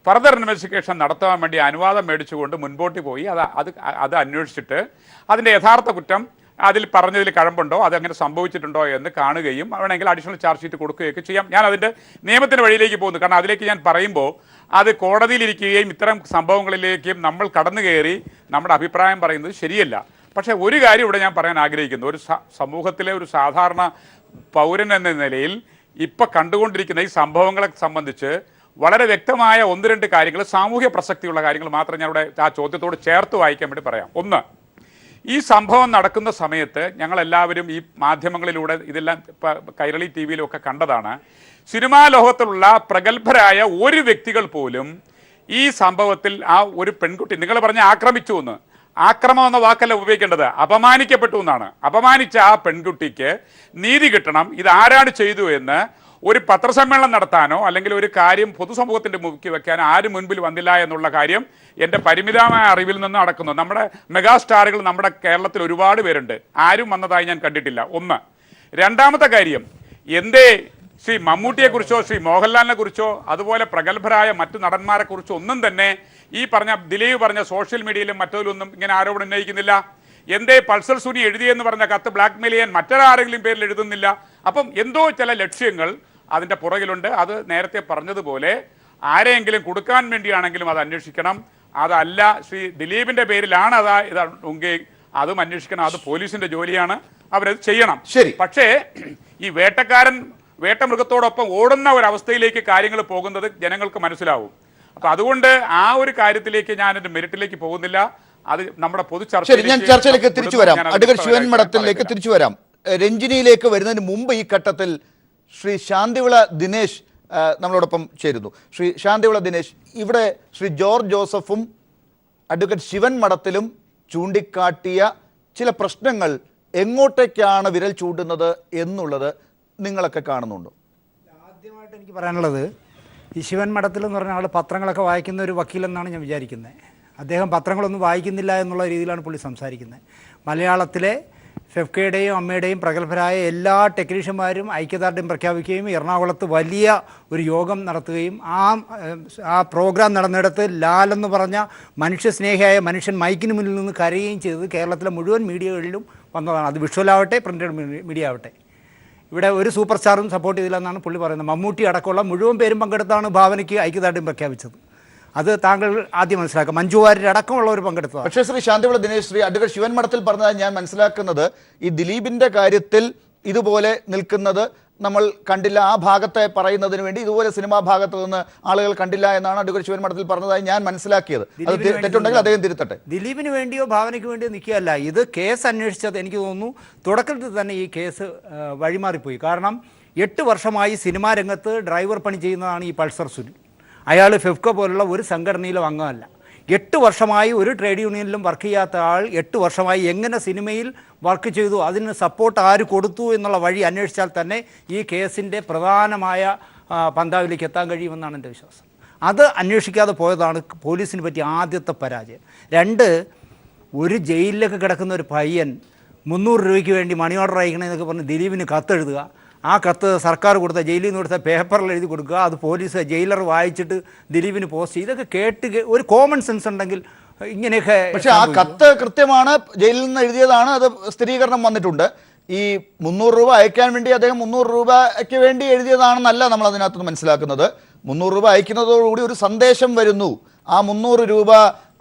ഫർദർ ഇൻവെസ്റ്റിഗേഷൻ നടത്താൻ വേണ്ടി അനുവാദം മേടിച്ചുകൊണ്ട് മുൻപോട്ട് പോയി അത് അന്വേഷിച്ചിട്ട് അതിൻ്റെ യഥാർത്ഥ കുറ്റം അതിൽ പറഞ്ഞതിൽ കഴമ്പുണ്ടോ, അതങ്ങനെ സംഭവിച്ചിട്ടുണ്ടോ എന്ന് കാണുകയും വേണമെങ്കിൽ അഡീഷണൽ ചാർജ് ഷീറ്റ് കൊടുക്കുകയൊക്കെ ചെയ്യാം. ഞാൻ അതിൻ്റെ നിയമത്തിൻ്റെ വഴിയിലേക്ക് പോകുന്നു. കാരണം അതിലേക്ക് ഞാൻ പറയുമ്പോൾ അത് കോടതിയിലിരിക്കുകയും ഇത്തരം സംഭവങ്ങളിലേക്കും നമ്മൾ കടന്നു കയറി നമ്മുടെ അഭിപ്രായം പറയുന്നത് ശരിയല്ല. പക്ഷേ ഒരു കാര്യം ഇവിടെ ഞാൻ പറയാൻ ആഗ്രഹിക്കുന്നു. ഒരു സമൂഹത്തിലെ ഒരു സാധാരണ പൗരൻ എന്ന നിലയിൽ ഇപ്പം കണ്ടുകൊണ്ടിരിക്കുന്ന ഈ സംഭവങ്ങളെ സംബന്ധിച്ച് വളരെ വ്യക്തമായ ഒന്ന് രണ്ട് കാര്യങ്ങൾ, സാമൂഹ്യ പ്രസക്തിയുള്ള കാര്യങ്ങൾ മാത്രം ഞാൻ ഇവിടെ ആ ചോദ്യത്തോട് ചേർത്ത് വായിക്കാൻ വേണ്ടി പറയാം. ഒന്ന്, ഈ സംഭവം നടക്കുന്ന സമയത്ത് ഞങ്ങളെല്ലാവരും ഈ മാധ്യമങ്ങളിലൂടെ ഇതെല്ലാം കൈരളി ടി വിയിലൊക്കെ കണ്ടതാണ്. സിനിമാ ലോകത്തിലുള്ള പ്രഗത്ഭരായ ഒരു വ്യക്തികൾ പോലും ഈ സംഭവത്തിൽ ആ ഒരു പെൺകുട്ടി, നിങ്ങൾ പറഞ്ഞ ആക്രമിച്ചു എന്ന്, ആക്രമം എന്ന വാക്കല്ല ഉപയോഗിക്കേണ്ടത്, അപമാനിക്കപ്പെട്ടു എന്നാണ്. അപമാനിച്ച ആ പെൺകുട്ടിക്ക് നീതി കിട്ടണം. ഇത് ആരാണ് ചെയ്തു എന്ന് ഒരു പത്രസമ്മേളനം നടത്താനോ അല്ലെങ്കിൽ ഒരു കാര്യം പൊതുസമൂഹത്തിൻ്റെ മുഖ്യ വെക്കാനോ ആരും മുൻപിൽ വന്നില്ല എന്നുള്ള കാര്യം എൻ്റെ പരിമിതമായ അറിവിൽ നിന്ന് നടക്കുന്നു. നമ്മുടെ മെഗാസ്റ്റാറുകൾ നമ്മുടെ കേരളത്തിൽ ഒരുപാട് പേരുണ്ട്, ആരും വന്നതായി ഞാൻ കണ്ടിട്ടില്ല. ഒന്ന്. രണ്ടാമത്തെ കാര്യം, എന്തേ ശ്രീ മമ്മൂട്ടിയെക്കുറിച്ചോ ശ്രീ മോഹൻലാലിനെ കുറിച്ചോ അതുപോലെ പ്രഗത്ഭരായ മറ്റു നടന്മാരെ കുറിച്ചോ ഒന്നും തന്നെ ഈ പറഞ്ഞ ദിലീപ് പറഞ്ഞ സോഷ്യൽ മീഡിയയിലും മറ്റൊന്നും ഇങ്ങനെ ആരോപണം ഉന്നയിക്കുന്നില്ല? എന്തേ പൾസർ സുനി എഴുതിയെന്ന് പറഞ്ഞ കത്ത് ബ്ലാക്ക്മെയിൽ ചെയ്യാൻ മറ്റൊരാരെങ്കിലും പേരിൽ എഴുതുന്നില്ല? അപ്പം എന്തോ ചില ലക്ഷ്യങ്ങൾ അതിൻ്റെ പുറകിലുണ്ട്. അത് നേരത്തെ പറഞ്ഞതുപോലെ ആരെയെങ്കിലും കൊടുക്കാൻ വേണ്ടിയാണെങ്കിലും അത് അന്വേഷിക്കണം. അതല്ല ശ്രീ ദിലീപിൻ്റെ പേരിലാണ് ഇതെങ്കിൽ അതും അന്വേഷിക്കണം. അത് പോലീസിൻ്റെ ജോലിയാണ്, അവരത് ചെയ്യണം. ശരി. പക്ഷേ ഈ വേട്ടമൃഗത്തോടൊപ്പം ഓടുന്ന ഒരവസ്ഥയിലേക്ക് കാര്യങ്ങൾ പോകുന്നത് ജനങ്ങൾക്ക് മനസ്സിലാവും. അപ്പം അതുകൊണ്ട് ആ ഒരു കാര്യത്തിലേക്ക് ഞാൻ എൻ്റെ മെറിറ്റിലേക്ക് പോകുന്നില്ല. അത് നമ്മുടെ പൊതു ചർച്ചയിലേക്ക് തിരിച്ചു വരാം. അഡ്വക്കേറ്റ് ശിവൻ മഠത്തിലേക്ക് തിരിച്ചു വരാം. രഞ്ജിനിയിലേക്ക് വരുന്നതിന് മുമ്പ് ഈ ഘട്ടത്തിൽ ശ്രീ ശാന്തിവിള ദിനേശ് നമ്മളോടൊപ്പം ചേരുന്നു. ശ്രീ ശാന്തിവിള ദിനേശ്, ഇവിടെ ശ്രീ ജോർജ് ജോസഫും അഡ്വക്കേറ്റ് ശിവൻ മഠത്തിലും ചൂണ്ടിക്കാട്ടിയ ചില പ്രശ്നങ്ങൾ എങ്ങോട്ടേക്കാണ് വിരൽ ചൂണ്ടുന്നത് എന്നുള്ളത് നിങ്ങളൊക്കെ കാണുന്നുണ്ടോ? ആദ്യമായിട്ട് എനിക്ക് പറയാനുള്ളത്, ഈ ശിവൻ മഠത്തിൽ എന്ന് പറഞ്ഞ ആൾ പത്രങ്ങളൊക്കെ വായിക്കുന്ന ഒരു വക്കീലെന്നാണ് ഞാൻ വിചാരിക്കുന്നത്. അദ്ദേഹം പത്രങ്ങളൊന്നും വായിക്കുന്നില്ല എന്നുള്ള രീതിയിലാണ് പുള്ളി സംസാരിക്കുന്നത്. മലയാളത്തിലെ ഫെഫ്കയുടെയും അമ്മയുടെയും പ്രഗത്ഭരായ എല്ലാ ടെക്നീഷ്യന്മാരും ഐക്യദാർഢ്യം പ്രഖ്യാപിക്കുകയും എറണാകുളത്ത് വലിയ ഒരു യോഗം നടത്തുകയും ആ പ്രോഗ്രാം നടന്നിടത്ത് ലാലെന്ന് പറഞ്ഞ മനുഷ്യസ്നേഹിയായ മനുഷ്യൻ മൈക്കിന് മുന്നിൽ നിന്ന് കരയുകയും ചെയ്തത് കേരളത്തിലെ മുഴുവൻ മീഡിയകളിലും വന്നതാണ്. അത് വിഷ്വലാവട്ടെ പ്രിൻറ്റഡ് മീഡിയ ആവട്ടെ. ഇവിടെ ഒരു സൂപ്പർ സ്റ്റാറും സപ്പോർട്ട് ചെയ്തില്ലെന്നാണ് പുള്ളി പറയുന്നത്. മമ്മൂട്ടി അടക്കമുള്ള മുഴുവൻ പേരും പങ്കെടുത്താണ് ഭാവനയ്ക്ക് ഐക്യദാർഢ്യം പ്രഖ്യാപിച്ചത്. അത് താങ്കൾ ആദ്യം മനസ്സിലാക്കുക. മഞ്ജു വാര്യർ അടക്കമുള്ളവർ പങ്കെടുത്തതാണ്. പക്ഷേ ശ്രീ ശാന്തിവിള ദിനേശ്, ശ്രീ അഡ്വക്കേറ്റ് ശിവൻ മഠത്തിൽ പറഞ്ഞതായി ഞാൻ മനസ്സിലാക്കുന്നത് ഈ ദിലീപിന്റെ കാര്യത്തിൽ ഇതുപോലെ നിൽക്കുന്നത് നമ്മൾ കണ്ടില്ല, ആ ഭാഗത്തെ പറയുന്നതിന് വേണ്ടി ഇതുപോലെ സിനിമാ ഭാഗത്ത് നിന്ന് ആളുകൾ കണ്ടില്ല എന്നാണ് അഡ്വക്കേറ്റ് ശിവൻ മഠത്തിൽ പറഞ്ഞതായി ഞാൻ മനസ്സിലാക്കിയത്. അത് തെറ്റുണ്ടെങ്കിൽ അദ്ദേഹം തിരുത്തട്ടെ. ദിലീപിന് വേണ്ടിയോ ഭാവനയ്ക്ക് വേണ്ടിയോ നിൽക്കുകയല്ല. ഇത് കേസ് അന്വേഷിച്ചത് എനിക്ക് തോന്നുന്നു തുടക്കത്തിൽ തന്നെ ഈ കേസ് വഴിമാറിപ്പോയി. കാരണം 8 വർഷമായി സിനിമാ രംഗത്ത് ഡ്രൈവർ പണി ചെയ്യുന്നതാണ് ഈ പൾസർ സുനിൽ. അയാൾ ഫെഫ്ക പോലുള്ള ഒരു സംഘടനയിലും അംഗമല്ല. 8 വർഷമായി ഒരു ട്രേഡ് യൂണിയനിലും വർക്ക് ചെയ്യാത്ത ആൾ 8 വർഷമായി എങ്ങനെ സിനിമയിൽ വർക്ക് ചെയ്തു, അതിന് സപ്പോർട്ട് ആര് കൊടുത്തു എന്നുള്ള വഴി അന്വേഷിച്ചാൽ തന്നെ ഈ കേസിൻ്റെ പ്രധാനമായ പന്താവിലേക്ക് എത്താൻ കഴിയുമെന്നാണ് എൻ്റെ വിശ്വാസം. അത് അന്വേഷിക്കാതെ പോയതാണ് പോലീസിന് പറ്റിയ ആദ്യത്തെ പരാജയം. 2, ഒരു ജയിലിലൊക്കെ കിടക്കുന്ന ഒരു പയ്യൻ 300 രൂപയ്ക്ക് വേണ്ടി മണി ഓർഡർ അയക്കണമെന്നൊക്കെ പറഞ്ഞ് ദിലീപിന് കത്തെഴുതുക. ആ കത്ത് സർക്കാർ കൊടുത്ത ജയിലിൽ നിന്ന് കൊടുത്ത പേപ്പറിൽ എഴുതി കൊടുക്കുക. അത് പോലീസ് ജയിലർ വായിച്ചിട്ട് ദിലീപിന് പോസ്റ്റ് ചെയ്ത്. ഇതൊക്കെ കേട്ട് ഒരു കോമൺ സെൻസ് ഉണ്ടെങ്കിൽ ഇങ്ങനെയൊക്കെ. പക്ഷേ ആ കത്ത് കൃത്യമാണ്, ജയിലിൽ നിന്ന് എഴുതിയതാണ്, അത് സ്ഥിരീകരണം വന്നിട്ടുണ്ട്. ഈ 300 രൂപ അയക്കാൻ വേണ്ടി അദ്ദേഹം 300 രൂപയ്ക്ക് വേണ്ടി എഴുതിയതാണെന്നല്ല നമ്മൾ അതിനകത്ത് മനസ്സിലാക്കുന്നത്. 300 രൂപ അയക്കുന്നതോടുകൂടി ഒരു സന്ദേശം വരുന്നു. ആ 300 രൂപ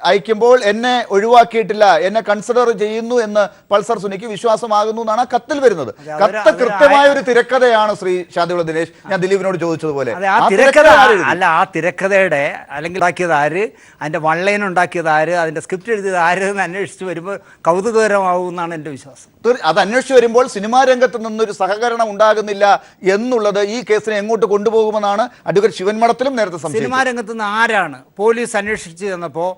അയക്കുമ്പോൾ എന്നെ ഒഴിവാക്കിയിട്ടില്ല, എന്നെ കൺസിഡർ ചെയ്യുന്നു എന്ന് പൾസർ സുനിക്ക് വിശ്വാസമാകുന്നു എന്നാണ് ആ കത്തിൽ വരുന്നത്. കത്ത് കൃത്യമായ ഒരു തിരക്കഥയാണ് ശ്രീ ശാന്തിവിള ദിനേശ്. ഞാൻ ദിലീപിനോട് ചോദിച്ചതുപോലെ ആ തിരക്കഥയുടെ അല്ലെങ്കിൽ ഉണ്ടാക്കിയത് ആര്, അതിൻ്റെ വൺലൈൻ ഉണ്ടാക്കിയത് ആര്, അതിൻ്റെ സ്ക്രിപ്റ്റ് എഴുതിയത് ആര് എന്ന് അന്വേഷിച്ച് വരുമ്പോൾ കൗതുകകരമാവും എന്നാണ് എൻ്റെ വിശ്വാസം. അത് അന്വേഷിച്ച് വരുമ്പോൾ സിനിമാ രംഗത്ത് നിന്നൊരു സഹകരണം ഉണ്ടാകുന്നില്ല എന്നുള്ളത് ഈ കേസിനെ എങ്ങോട്ട് കൊണ്ടുപോകുമെന്നാണ് അഡ്വക്കേറ്റ് ശിവൻ മഠത്തിലും നേരത്തെ സംശയിച്ചത്. സിനിമാ രംഗത്ത് നിന്ന് ആരാണ് പോലീസ് അന്വേഷിച്ച് തന്നപ്പോൾ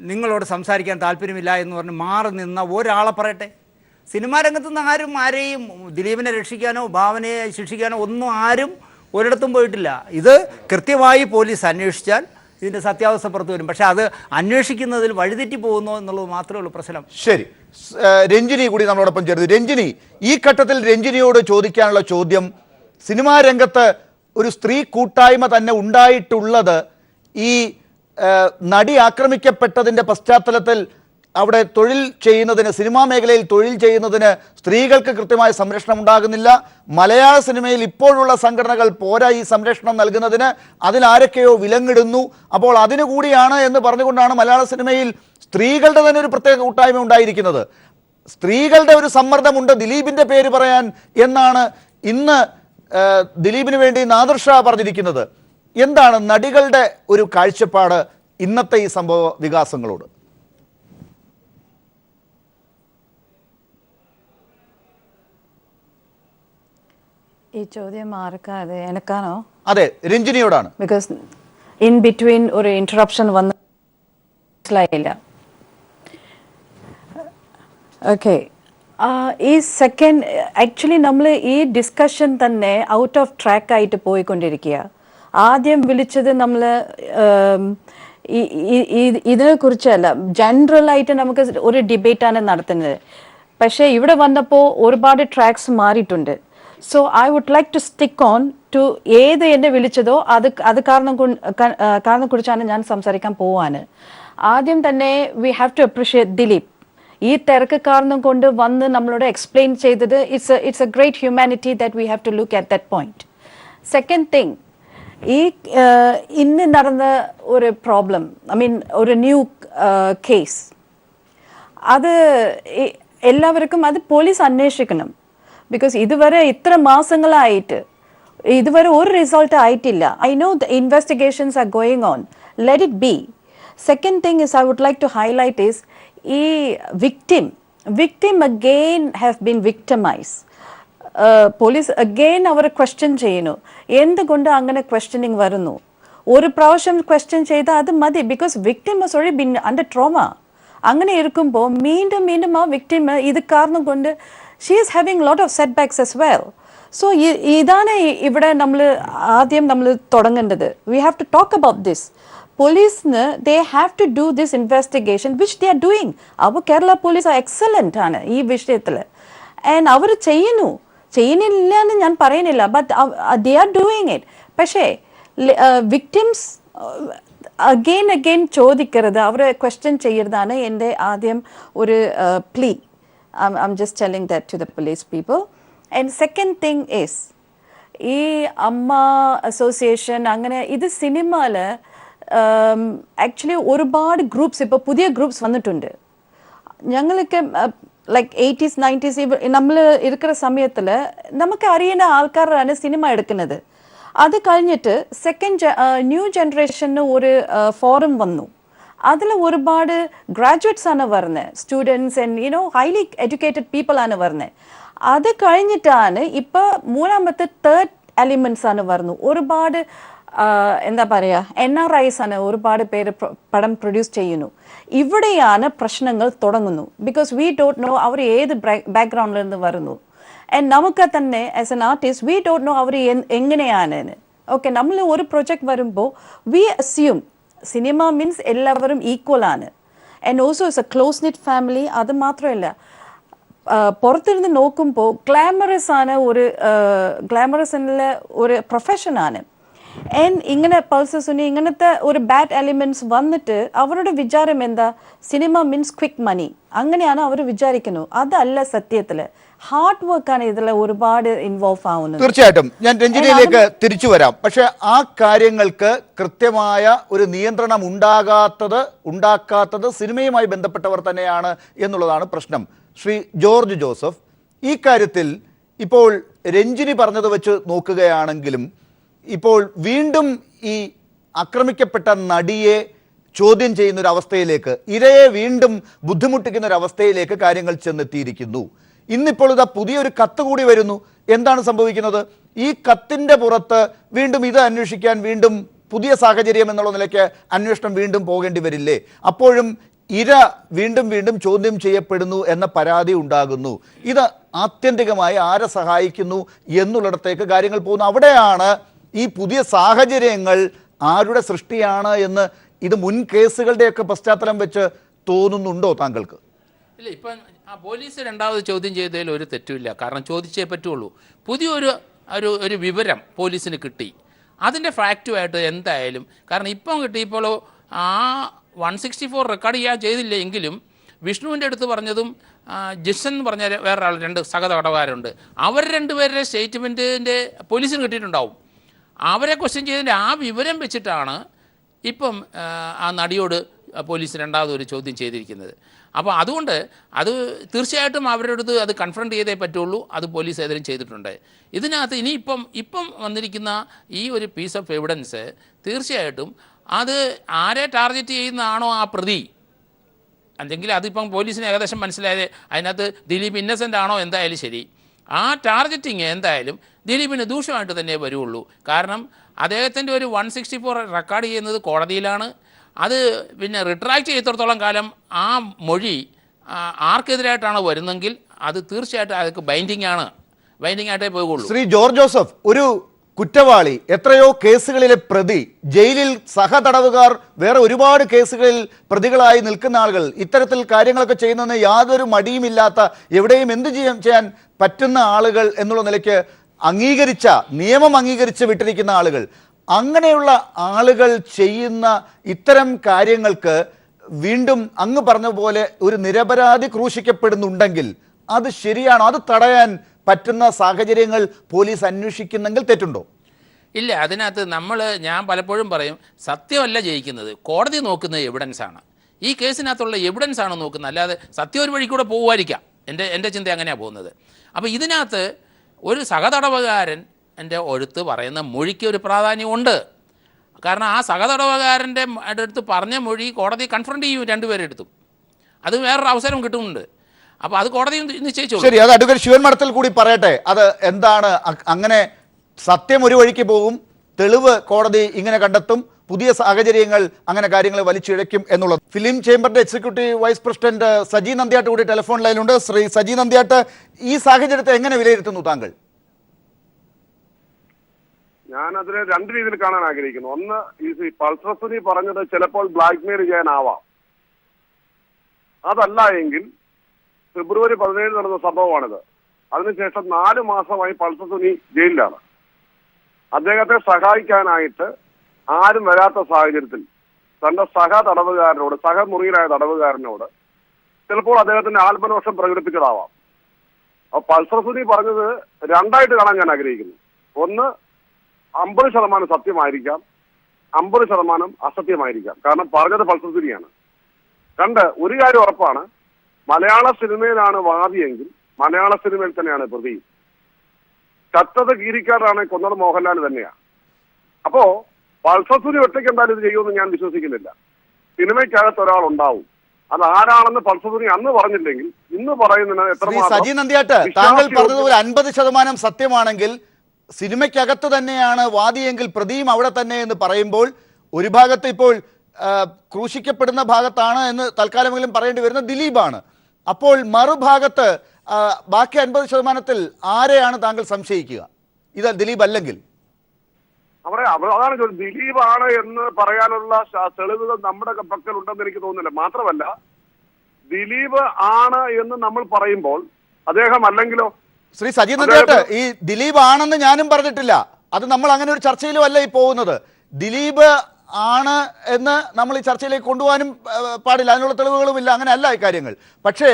നിങ്ങളോട് സംസാരിക്കാൻ താല്പര്യമില്ല എന്ന് പറഞ്ഞ് മാറി നിന്ന ഒരാളെ പറയട്ടെ. സിനിമാ രംഗത്ത് നിന്ന് ആരെയും ദിലീപിനെ രക്ഷിക്കാനോ ഭാവനയെ ശിക്ഷിക്കാനോ ഒന്നും ആരും ഒരിടത്തും പോയിട്ടില്ല. ഇത് കൃത്യമായി പോലീസ് അന്വേഷിച്ചാൽ ഇതിൻ്റെ സത്യാവസ്ഥ പുറത്തു വരും. പക്ഷേ അത് അന്വേഷിക്കുന്നതിൽ വഴിതെറ്റി പോകുന്നു എന്നുള്ളത് മാത്രമേ ഉള്ളൂ പ്രശ്നം. ശരി, രഞ്ജിനി കൂടി നമ്മളോടൊപ്പം ചേർന്നു. രഞ്ജിനി, ഈ ഘട്ടത്തിൽ രഞ്ജിനിയോട് ചോദിക്കാനുള്ള ചോദ്യം, സിനിമാ രംഗത്ത് ഒരു സ്ത്രീ കൂട്ടായ്മ തന്നെ ഉണ്ടായിട്ടുള്ളത് ഈ നടി ആക്രമിക്കപ്പെട്ടതിൻ്റെ പശ്ചാത്തലത്തിൽ അവിടെ തൊഴിൽ ചെയ്യുന്നതിന്, സിനിമാ മേഖലയിൽ തൊഴിൽ ചെയ്യുന്നതിന് സ്ത്രീകൾക്ക് കൃത്യമായ സംരക്ഷണം ഉണ്ടാകുന്നില്ല. മലയാള സിനിമയിൽ ഇപ്പോഴുള്ള സംഘടനകൾ പോരാ ഈ സംരക്ഷണം നൽകുന്നതിന്, അതിലാരൊക്കെയോ വിലങ്ങിടുന്നു. അപ്പോൾ അതിനുകൂടിയാണ് എന്ന് പറഞ്ഞുകൊണ്ടാണ് മലയാള സിനിമയിൽ സ്ത്രീകളുടെ തന്നെ ഒരു പ്രത്യേക കൂട്ടായ്മ ഉണ്ടായിരിക്കുന്നത്. സ്ത്രീകളുടെ ഒരു സമ്മർദ്ദമുണ്ട് ദിലീപിൻ്റെ പേര് പറയാൻ എന്നാണ് ഇന്ന് ദിലീപിന് വേണ്ടി നാദിർ ഷാ പറഞ്ഞിരിക്കുന്നത്. എന്താണ് നടികളുടെ ഒരു കാഴ്ചപ്പാട് ഇന്നത്തെ ഈ സംഭവ വികാസങ്ങളോട്? ഈ ചോദ്യം ആർക്കാ? അത് എനക്കാണോ? അതെ, രഞ്ജിനിയോടാണ്. ബിക്കോസ് ഇൻ ബിറ്റ്വീൻ ഒരു ഇന്ററപ്ഷൻ വന്ന് മനസ്സിലായില്ല. ഓക്കെ, ഈ സെക്കൻഡ് ആക്ച്വലി നമ്മൾ ഈ ഡിസ്കഷൻ തന്നെ ഔട്ട് ഓഫ് ട്രാക്ക് ആയിട്ട് പോയിക്കൊണ്ടിരിക്കുക. ആദ്യം വിളിച്ചത് നമ്മൾ ഇതിനെ കുറിച്ചല്ല, ജനറലായിട്ട് നമുക്ക് ഒരു ഡിബേറ്റാണ് നടത്തുന്നത്. പക്ഷേ ഇവിടെ വന്നപ്പോൾ ഒരുപാട് ട്രാക്സ് മാറിയിട്ടുണ്ട്. So I would like to stick on to ഏത് എന്നെ വിളിച്ചതോ അത് കാരണം കുറിച്ചാണ് ഞാൻ സംസാരിക്കാൻ പോവാണ്. ആദ്യം തന്നെ we have to appreciate Dileep. ഈ തിരക്ക് കാരണം കൊണ്ട് വന്ന് നമ്മളോട് എക്സ്പ്ലെയിൻ ചെയ്തത് it's a great humanity that we have to look at that point. Second thing, ഈ ഇന്ന് നടന്ന ഒരു പ്രോബ്ലം, ഐ മീൻ ഒരു ന്യൂ കേസ്, അത് എല്ലാവർക്കും അത് പോലീസ് അന്വേഷിക്കണം. ബിക്കോസ് ഇതുവരെ ഇത്ര മാസങ്ങളായിട്ട് ഇതുവരെ ഒരു റിസൾട്ട് ആയിട്ടില്ല. I know the investigations are going on, let it be. Second thing is I would like to highlight is ഈ victim again have been victimise. Police again അവർ ക്വസ്റ്റ്യൻ ചെയ്യുന്നു. എന്തുകൊണ്ട് അങ്ങനെ ക്വസ്റ്റ്യനിങ് വരുന്നു? ഒരു പ്രാവശ്യം ക്വസ്റ്റ്യൻ ചെയ്താൽ അത് മതി, because victim was already been under trauma. അങ്ങനെ ഇരിക്കുമ്പോൾ വീണ്ടും ആ വിക്ടിം ഇത് കാരണം കൊണ്ട് she is having lot of setbacks as well. So ഇതാണ് ഇവിടെ ആദ്യം നമ്മൾ തുടങ്ങേണ്ടത്. We have to talk about this. പോലീസിന് they have to do this investigation which they are doing. അപ്പോൾ കേരള പോലീസ് എക്സലൻ്റ് ആണ് ഈ വിഷയത്തിൽ. ആൻഡ് അവർ ചെയ്യുന്നില്ല എന്ന് ഞാൻ പറയുന്നില്ല, but they are doing it. പക്ഷേ വിക്ടിംസ് അഗെയിൻ ചോദിക്കരുത്, അവരെ ക്വസ്റ്റ്യൻ ചെയ്യരുതാണ് എൻ്റെ ആദ്യം ഒരു പ്ലീ. I'm just telling that to the police people. And second thing is, ഈ അമ്മ അസോസിയേഷൻ അങ്ങനെ ഇത് സിനിമയിൽ ആക്ച്വലി ഒരുപാട് ഗ്രൂപ്പ്സ്, ഇപ്പോൾ പുതിയ ഗ്രൂപ്പ്സ് വന്നിട്ടുണ്ട്. ഞങ്ങൾക്ക് ലൈക്ക് 80s 90s നമ്മൾ ഇരിക്കുന്ന സമയത്തിൽ നമുക്ക് അറിയുന്ന ആൾക്കാരാണ് സിനിമ എടുക്കുന്നത്. അത് കഴിഞ്ഞിട്ട് ന്യൂ ജനറേഷന് ഒരു ഫോറം വന്നു. അതിൽ ഒരുപാട് ഗ്രാജുവേറ്റ്സ് ആണ് വരുന്നത്, students and highly educated people ആണ് വരുന്നത്. അത് കഴിഞ്ഞിട്ടാണ് ഇപ്പോൾ മൂന്നാമത്തെ തേർഡ് എലിമെന്റ്സ് ആണ് വരുന്നു. ഒരുപാട് എന്താ പറയുക, NRIs ആണ് ഒരുപാട് പേര് പടം പ്രൊഡ്യൂസ് ചെയ്യുന്നു. ഇവിടെയാണ് പ്രശ്നങ്ങൾ തുടങ്ങുന്നു. ബിക്കോസ് വി ഡോണ്ട് നോ അവർ ഏത് ബാക്ക്ഗ്രൗണ്ടിൽ നിന്ന് വരുന്നു. ആൻഡ് നമുക്ക് തന്നെ as an artist we don't know അവർ എങ്ങനെയാണെന്ന്. ഓക്കെ, നമ്മൾ ഒരു പ്രൊജക്ട് വരുമ്പോൾ വി അസ്യൂം സിനിമ മീൻസ് എല്ലാവരും ഈക്വൽ ആണ്. And also it's a close knit family. അത് മാത്രമല്ല, പുറത്തിരുന്ന് നോക്കുമ്പോൾ ഗ്ലാമറസ് ആണ്, ഗ്ലാമറസ് ഒരു പ്രൊഫഷനാണ്. ആൻഡ് ഇങ്ങനെ പൾസർ സുനി ഇങ്ങനത്തെ ഒരു ബാഡ് എലിമെന്റ്സ് വന്നിട്ട് അവരുടെ വിചാരം എന്താ, സിനിമ മീൻസ് ക്വിക്ക് മണി, അങ്ങനെയാണ് അവർ വിചാരിക്കുന്നത്. അതല്ല സത്യത്തിൽ ഹാർഡ് വർക്കാണ് ഇതിൽ ഒരുപാട് ഇൻവോൾവ് ആവുന്നത്. തീർച്ചയായിട്ടും ഞാൻ രഞ്ജിനിയിലേക്ക് തിരിച്ചു വരാം. പക്ഷെ ആ കാര്യങ്ങൾക്ക് കൃത്യമായ ഒരു നിയന്ത്രണം ഉണ്ടാക്കാത്തത് സിനിമയുമായി ബന്ധപ്പെട്ടവർ തന്നെയാണ് എന്നുള്ളതാണ് പ്രശ്നം. ശ്രീ ജോർജ് ജോസഫ്, ഈ കാര്യത്തിൽ ഇപ്പോൾ രഞ്ജിനി പറഞ്ഞത് വെച്ച് നോക്കുകയാണെങ്കിലും ഇപ്പോൾ വീണ്ടും ഈ ആക്രമിക്കപ്പെട്ട നടിയെ ചോദ്യം ചെയ്യുന്ന ഒരു അവസ്ഥയിലേക്ക്, ഇരയെ വീണ്ടും ബുദ്ധിമുട്ടിക്കുന്ന ഒരു അവസ്ഥയിലേക്ക് കാര്യങ്ങൾ ചെന്നെത്തിയിരിക്കുന്നു. ഇന്നിപ്പോൾ ഇതാ പുതിയൊരു കത്ത് കൂടി വരുന്നു. എന്താണ് സംഭവിക്കുന്നത്? ഈ കത്തിൻ്റെ പുറത്ത് വീണ്ടും ഇത് അന്വേഷിക്കാൻ വീണ്ടും പുതിയ സാഹചര്യം എന്നുള്ള നിലയ്ക്ക് അന്വേഷണം വീണ്ടും പോകേണ്ടി വരില്ലേ? അപ്പോഴും ഇര വീണ്ടും ചോദ്യം ചെയ്യപ്പെടുന്നു എന്ന പരാതി ഉണ്ടാകുന്നു. ഇത് ആത്യന്തികമായി ആരെ സഹായിക്കുന്നു എന്നുള്ളിടത്തേക്ക് കാര്യങ്ങൾ പോകുന്നു. അവിടെയാണ് ഈ പുതിയ സാഹചര്യങ്ങൾ ആരുടെ സൃഷ്ടിയാണ് എന്ന് ഇത് മുൻ കേസുകളുടെയൊക്കെ പശ്ചാത്തലം വെച്ച് തോന്നുന്നുണ്ടോ താങ്കൾക്ക്? ഇല്ല, ഇപ്പം ആ പോലീസ് രണ്ടാമത് ചോദ്യം ചെയ്തതിൽ ഒരു തെറ്റുമില്ല. കാരണം ചോദിച്ചേ പറ്റുള്ളൂ. പുതിയൊരു വിവരം പോലീസിന് കിട്ടി, അതിൻ്റെ ഫാക്റ്റുമായിട്ട് എന്തായാലും, കാരണം ഇപ്പം കിട്ടിയപ്പോൾ ആ 164 റെക്കോർഡ് ചെയ്യാൻ ചെയ്തില്ല എങ്കിലും വിഷ്ണുവിൻ്റെ അടുത്ത് പറഞ്ഞതും ജിഷൻ എന്ന് പറഞ്ഞ വേറൊരാൾ 2 സഹതടവുകാരുണ്ട്, അവർ രണ്ടുപേരുടെ സ്റ്റേറ്റ്മെൻറ്റിൻ്റെ പോലീസിന് കിട്ടിയിട്ടുണ്ടാവും. അവരെ ക്വസ്റ്റ്യൻ ചെയ്തതിൻ്റെ ആ വിവരം വെച്ചിട്ടാണ് ഇപ്പം ആ നടിയോട് പോലീസ് രണ്ടാമതൊരു ചോദ്യം ചെയ്തിരിക്കുന്നത്. അപ്പോൾ അതുകൊണ്ട് അത് തീർച്ചയായിട്ടും അവരുടെ അടുത്ത് അത് കൺഫ്രണ്ട് ചെയ്തേ പറ്റുള്ളൂ. അത് പോലീസ് ഏതെങ്കിലും ചെയ്തിട്ടുണ്ട്. ഇതിനകത്ത് ഇപ്പം വന്നിരിക്കുന്ന ഈ ഒരു പീസ് ഓഫ് എവിഡൻസ് തീർച്ചയായിട്ടും അത് ആരെ ടാർഗറ്റ് ചെയ്യുന്നതാണോ ആ പ്രതി, അല്ലെങ്കിൽ അതിപ്പം പോലീസിന് ഏകദേശം മനസ്സിലായത് അതിനകത്ത് ദിലീപ് ഇന്നസെൻ്റ് ആണോ എന്തായാലും ശരി, ആ ടാർഗറ്റിങ് എന്തായാലും ദിലീപിന് ദൂഷ്യമായിട്ട് തന്നെ വരുള്ളൂ. കാരണം അദ്ദേഹത്തിൻ്റെ ഒരു 164 റെക്കോർഡ് ചെയ്യുന്നത് കോടതിയിലാണ്. അത് പിന്നെ റിട്രാക്ട് ചെയ്തിടത്തോളം കാലം ആ മൊഴി ആർക്കെതിരായിട്ടാണ് വരുന്നെങ്കിൽ അത് തീർച്ചയായിട്ടും അതൊക്കെ ബൈൻഡിങ് ആയിട്ടേ പോകുള്ളൂ. ശ്രീ ജോർജ് ജോസഫ്, ഒരു കുറ്റവാളി, എത്രയോ കേസുകളിലെ പ്രതി, ജയിലിൽ സഹതടവുകാർ, വേറെ ഒരുപാട് കേസുകളിൽ പ്രതികളായി നിൽക്കുന്ന ആളുകൾ, ഇത്തരത്തിൽ കാര്യങ്ങളൊക്കെ ചെയ്യുന്നതിന് യാതൊരു മടിയുമില്ലാത്ത, എവിടെയും എന്ത് ചെയ്യാൻ പറ്റുന്ന ആളുകൾ എന്നുള്ള നിലയ്ക്ക് നിയമം അംഗീകരിച്ച് വിട്ടിരിക്കുന്ന ആളുകൾ, അങ്ങനെയുള്ള ആളുകൾ ചെയ്യുന്ന ഇത്തരം കാര്യങ്ങൾക്ക് വീണ്ടും അങ്ങ് പറഞ്ഞ പോലെ ഒരു നിരപരാധി ക്രൂശിക്കപ്പെടുന്നുണ്ടെങ്കിൽ അത് ശരിയാണോ? അത് തടയാൻ പറ്റുന്ന സാഹചര്യങ്ങൾ പോലീസ് അന്വേഷിക്കുന്നെങ്കിൽ തെറ്റുണ്ടോ? ഇല്ല, അതിനകത്ത് ഞാൻ പലപ്പോഴും പറയും, സത്യമല്ല ജയിക്കുന്നത്, കോടതി നോക്കുന്നത് എവിഡൻസാണ്. ഈ കേസിനകത്തുള്ള എവിഡൻസാണ് നോക്കുന്നത്, അല്ലാതെ സത്യം ഒരു വഴി കൂടെ പോകുമായിരിക്കാം. എൻ്റെ ചിന്ത അങ്ങനെയാണ് പോകുന്നത്. അപ്പോൾ ഇതിനകത്ത് ഒരു സഹതടവുകാരൻ എൻ്റെ അടുത്ത് പറയുന്ന മൊഴിക്ക് ഒരു പ്രാധാന്യമുണ്ട്. കാരണം ആ സഹതടവുകാരൻ്റെ അടുത്ത് പറഞ്ഞ മൊഴി കോടതി കൺഫ്രണ്ട് ചെയ്യും രണ്ടുപേരുടെ അടുത്തും. അത് വേറൊരു അവസരം കിട്ടുന്നുണ്ട്. അപ്പോൾ അത് കോടതി നിശ്ചയിച്ചു. ശരി, അത് അഡ്വക്കേറ്റ് ശിവൻ മഠത്തിൽ കൂടി പറയട്ടെ. അത് എന്താണ്? അങ്ങനെ സത്യം ഒരു വഴിക്ക് പോകും, തെളിവ് കോടതി ഇങ്ങനെ കണ്ടെത്തും, പുതിയ സാഹചര്യങ്ങൾ അങ്ങനെ കാര്യങ്ങൾ വലിച്ചിഴയ്ക്കും എന്നുള്ളത്. ഫിലിം ചേംബറിന്റെ executive vice president Saji Nandyatt കൂടി ടെലിഫോൺ ലൈനിലുണ്ട്. ശ്രീ സജി നന്ദ്യാട്ട്, ഈ സാഹചര്യത്തെ എങ്ങനെ വിലയിരുത്തുന്നു താങ്കൾ? ഞാൻ അതിനെ 2 രീതിയിൽ കാണാൻ ആഗ്രഹിക്കുന്നു. ഒന്ന്, ഈ പൾസർ സുനി പറഞ്ഞത് ചിലപ്പോൾ ബ്ലാക്ക്മെയിൽ ചെയ്യാനാവാം. അതല്ല എങ്കിൽ ഫെബ്രുവരി 17 നടന്ന സംഭവമാണിത്. അതിനുശേഷം 4 മാസമായി പൾസർ സുനി ജയിലിലാണ്. അദ്ദേഹത്തെ സഹായിക്കാനായിട്ട് ആരും വരാത്ത സാഹചര്യത്തിൽ തന്റെ സഹമുറിയിലായ തടവുകാരനോട് ചിലപ്പോൾ അദ്ദേഹത്തിന്റെ ആത്മരോഷം പ്രകടിപ്പിച്ചതാവാം. അപ്പൊ പൾസർ സുനി പറഞ്ഞത് രണ്ടായിട്ട് കാണാൻ ഞാൻ ആഗ്രഹിക്കുന്നു. ഒന്ന്, 50% സത്യമായിരിക്കാം, 50% അസത്യമായിരിക്കാം. കാരണം പറഞ്ഞത് പൾസർ സുനിയാണ്. 2, ഒരു കാര്യം ഉറപ്പാണ്, മലയാള സിനിമയിലാണ് വാദിയെങ്കിൽ മലയാള സിനിമയിൽ തന്നെയാണ് പ്രതി. ചത്തത് കീരിക്കാടാണ്, കൊന്നത് മോഹൻലാൽ തന്നെയാണ്. അപ്പോ പൾസർ സുനി ഒറ്റയ്ക്ക് എന്തായാലും ഇത് ചെയ്യുമെന്ന് ഞാൻ വിശ്വസിക്കുന്നില്ല. സിനിമയ്ക്കകത്ത് ഒരാൾ ഉണ്ടാവും. അത് ആരാണെന്ന് പൾസർ സുനി അന്ന് പറഞ്ഞില്ലെങ്കിൽ ഇന്ന് പറയുന്നതിന് സജി നന്ദിയാട്ട്, താങ്കൾ പറഞ്ഞതുപോലെ 50% സത്യമാണെങ്കിൽ സിനിമയ്ക്കകത്ത് തന്നെയാണ് വാദിയെങ്കിൽ പ്രതിയും അവിടെ തന്നെ എന്ന് പറയുമ്പോൾ ഒരു ഭാഗത്ത് ഇപ്പോൾ ക്രൂശിക്കപ്പെടുന്ന ഭാഗത്താണ് എന്ന് തൽക്കാലമെങ്കിലും പറയേണ്ടി വരുന്ന ദിലീപാണ്. അപ്പോൾ മറുഭാഗത്ത് ബാക്കി 50%-ൽ ആരെയാണ് താങ്കൾ സംശയിക്കുക? ഇത് ദിലീപ് അല്ലെങ്കിൽ? അതാണ് ദിലീപാണ് എന്ന് പറയാനുള്ള തെളിവുകൾ നമ്മുടെ പക്കൽ ഉണ്ടെന്ന് എനിക്ക് തോന്നുന്നില്ല. മാത്രമല്ല, ദിലീപ് ആണ് എന്ന് നമ്മൾ പറയുമ്പോൾ അദ്ദേഹം അല്ലെങ്കിലോ? ശ്രീ സജി നന്ദിയാട്ട്, ഈ ദിലീപ് ആണെന്ന് ഞാനും പറഞ്ഞിട്ടില്ല. അത് നമ്മൾ അങ്ങനെ ഒരു ചർച്ചയിലും അല്ല ഈ പോകുന്നത്. ദിലീപ് ആണ് എന്ന് നമ്മൾ ഈ ചർച്ചയിലേക്ക് കൊണ്ടുപോകാനും പാടില്ല, അതിനുള്ള തെളിവുകളുമില്ല, അങ്ങനെ അല്ല ഈ കാര്യങ്ങൾ. പക്ഷേ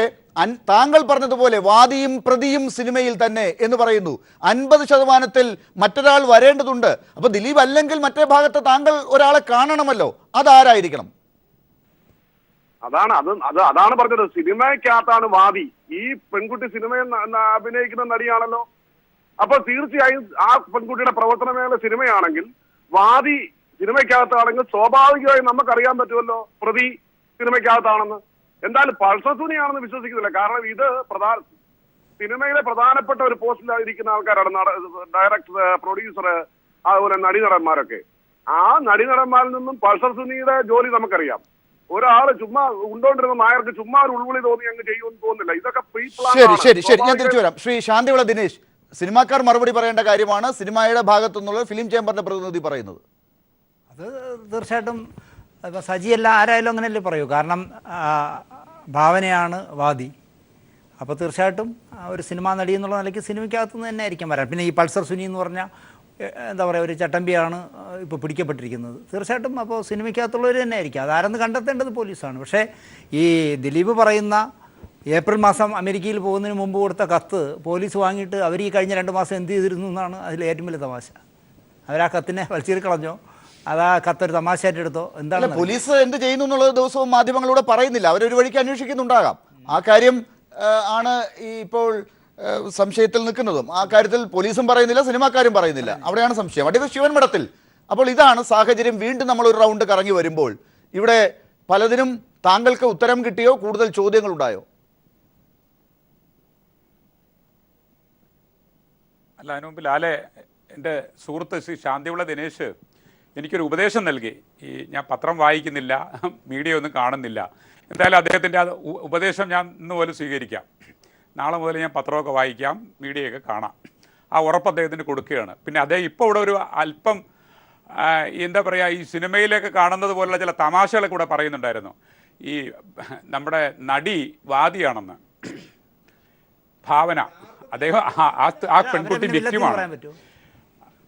താങ്കൾ പറഞ്ഞതുപോലെ വാദിയും പ്രതിയും സിനിമയിൽ തന്നെ എന്ന് പറയുന്നു. 50%-ൽ മറ്റൊരാൾ വരേണ്ടതുണ്ട്. അപ്പൊ ദിലീപ് അല്ലെങ്കിൽ മറ്റേ ഭാഗത്ത് താങ്കൾ ഒരാളെ കാണണമല്ലോ, അതാരായിരിക്കണം? അതാണ് പറഞ്ഞത്. സിനിമയ്ക്കകത്താണ് വാദി. ഈ പെൺകുട്ടി സിനിമയിൽ അഭിനയിക്കുന്ന നടിയാണല്ലോ. അപ്പൊ തീർച്ചയായും ആ പെൺകുട്ടിയുടെ പ്രവർത്തന മേഖല സിനിമയാണെങ്കിൽ വാദി സിനിമയ്ക്കകത്താണെങ്കിൽ സ്വാഭാവികമായും നമുക്കറിയാൻ പറ്റുമല്ലോ പ്രതി സിനിമയ്ക്കകത്താണെന്ന്. എന്തായാലും പൾസർ സുനിയാണെന്ന് വിശ്വസിക്കുന്നില്ല. കാരണം ഇത് സിനിമയിലെ പ്രധാനപ്പെട്ട ഒരു പോസ്റ്റിലായിരിക്കുന്ന ആൾക്കാരാണ്. ഡയറക്ടർ, പ്രൊഡ്യൂസർ, അതുപോലെ നടീനടന്മാരൊക്കെ. ആ നടീനടന്മാരിൽ നിന്നും പൾസർ സുനിയുടെ ജോലി നമുക്കറിയാം. ഒരാള് ചുമ്മാ ഉണ്ടോണ്ടിരുന്ന നായർക്ക് ചുമ്മാ ഒരു ഉൾവിളി തോന്നി അങ്ങ് ചെയ്യുമെന്ന് തോന്നുന്നില്ല. ഇതൊക്കെ ശരി, ഞാൻ തിരിച്ചു വരാം. ശ്രീ ശാന്തിവിള ദിനേശ്, സിനിമാക്കാർ മറുപടി പറയേണ്ട കാര്യമാണ് സിനിമയുടെ ഭാഗത്തു നിന്നുള്ള ഫിലിം ചേംബറിന്റെ പ്രതിനിധി പറയുന്നത്. അത് തീർച്ചയായിട്ടും ഇപ്പോൾ സജിയല്ല ആരായാലും അങ്ങനെയല്ലേ പറയൂ. കാരണം ഭാവനയാണ് വാദി. അപ്പോൾ തീർച്ചയായിട്ടും ഒരു സിനിമാ നടി എന്നുള്ള നിലയ്ക്ക് സിനിമയ്ക്കകത്തു നിന്ന് തന്നെ ആയിരിക്കും വരാൻ. പിന്നെ ഈ പൾസർ സുനി എന്ന് പറഞ്ഞാൽ എന്താ പറയുക, ഒരു ചട്ടമ്പിയാണ് ഇപ്പോൾ പിടിക്കപ്പെട്ടിരിക്കുന്നത്. തീർച്ചയായിട്ടും അപ്പോൾ സിനിമയ്ക്കകത്തുള്ളവർ തന്നെ ആയിരിക്കും. അതാരെന്ന് കണ്ടെത്തേണ്ടത് പോലീസാണ്. പക്ഷേ ഈ ദിലീപ് പറയുന്ന ഏപ്രിൽ മാസം അമേരിക്കയിൽ പോകുന്നതിന് മുമ്പ് കൊടുത്ത കത്ത് പോലീസ് വാങ്ങിയിട്ട് അവർ ഈ കഴിഞ്ഞ 2 മാസം എന്ത് ചെയ്തിരുന്നു എന്നാണ് അതിൽ ഏറ്റവും വലിയ തമാശ. അവരാ കത്തിനെ വലിച്ചേറി കളഞ്ഞോ, അതാ കത്തൊരു തമാശയായിട്ട് എടുത്തോ, എന്താണ്? പോലീസ് എന്ത് ചെയ്യുന്നു എന്നുള്ളത് ദിവസവും മാധ്യമങ്ങളിലൂടെ പറയുന്നില്ല. അവരൊരു വഴിക്ക് അന്വേഷിക്കുന്നുണ്ടാകാം. ആ കാര്യം ആണ് ഈ ഇപ്പോൾ സംശയത്തിൽ നിൽക്കുന്നതും. ആ കാര്യത്തിൽ പോലീസും പറയുന്നില്ല, സിനിമാക്കാരും പറയുന്നില്ല. അവിടെയാണ് സംശയം. അഡ്വക്കേറ്റ് ശിവൻ മഠത്തിൽ, അപ്പോൾ ഇതാണ് സാഹചര്യം. വീണ്ടും നമ്മളൊരു റൗണ്ട് കറങ്ങി വരുമ്പോൾ ഇവിടെ പലതിനും താങ്കൾക്ക് ഉത്തരം കിട്ടിയോ, കൂടുതൽ ചോദ്യങ്ങൾ ഉണ്ടായോ? അല്ല, അതിനു മുമ്പ് ലാലെ, എൻ്റെ സുഹൃത്ത് ശ്രീ ശാന്തിവിള ദിനേശ് എനിക്കൊരു ഉപദേശം നൽകി. ഞാൻ പത്രം വായിക്കുന്നില്ല, മീഡിയ ഒന്നും കാണുന്നില്ല. എന്തായാലും അദ്ദേഹത്തിൻ്റെ ആ ഉപദേശം ഞാൻ ഇന്ന് പോലും സ്വീകരിക്കാം. നാളെ മുതൽ ഞാൻ പത്രമൊക്കെ വായിക്കാം, മീഡിയയൊക്കെ കാണാം. ആ ഉറപ്പ് അദ്ദേഹത്തിന് കൊടുക്കുകയാണ്. പിന്നെ അദ്ദേഹം ഇപ്പോൾ ഇവിടെ ഒരു അല്പം എന്താ പറയുക, ഈ സിനിമയിലേക്ക് കാണുന്നത് പോലുള്ള ചില തമാശകളൊക്കെ ഇവിടെ പറയുന്നുണ്ടായിരുന്നു. ഈ നമ്മുടെ നടി വാദിയാണെന്ന്, ഭാവന, അദ്ദേഹം ആ പെൺകുട്ടി വ്യക്തിമാണ്,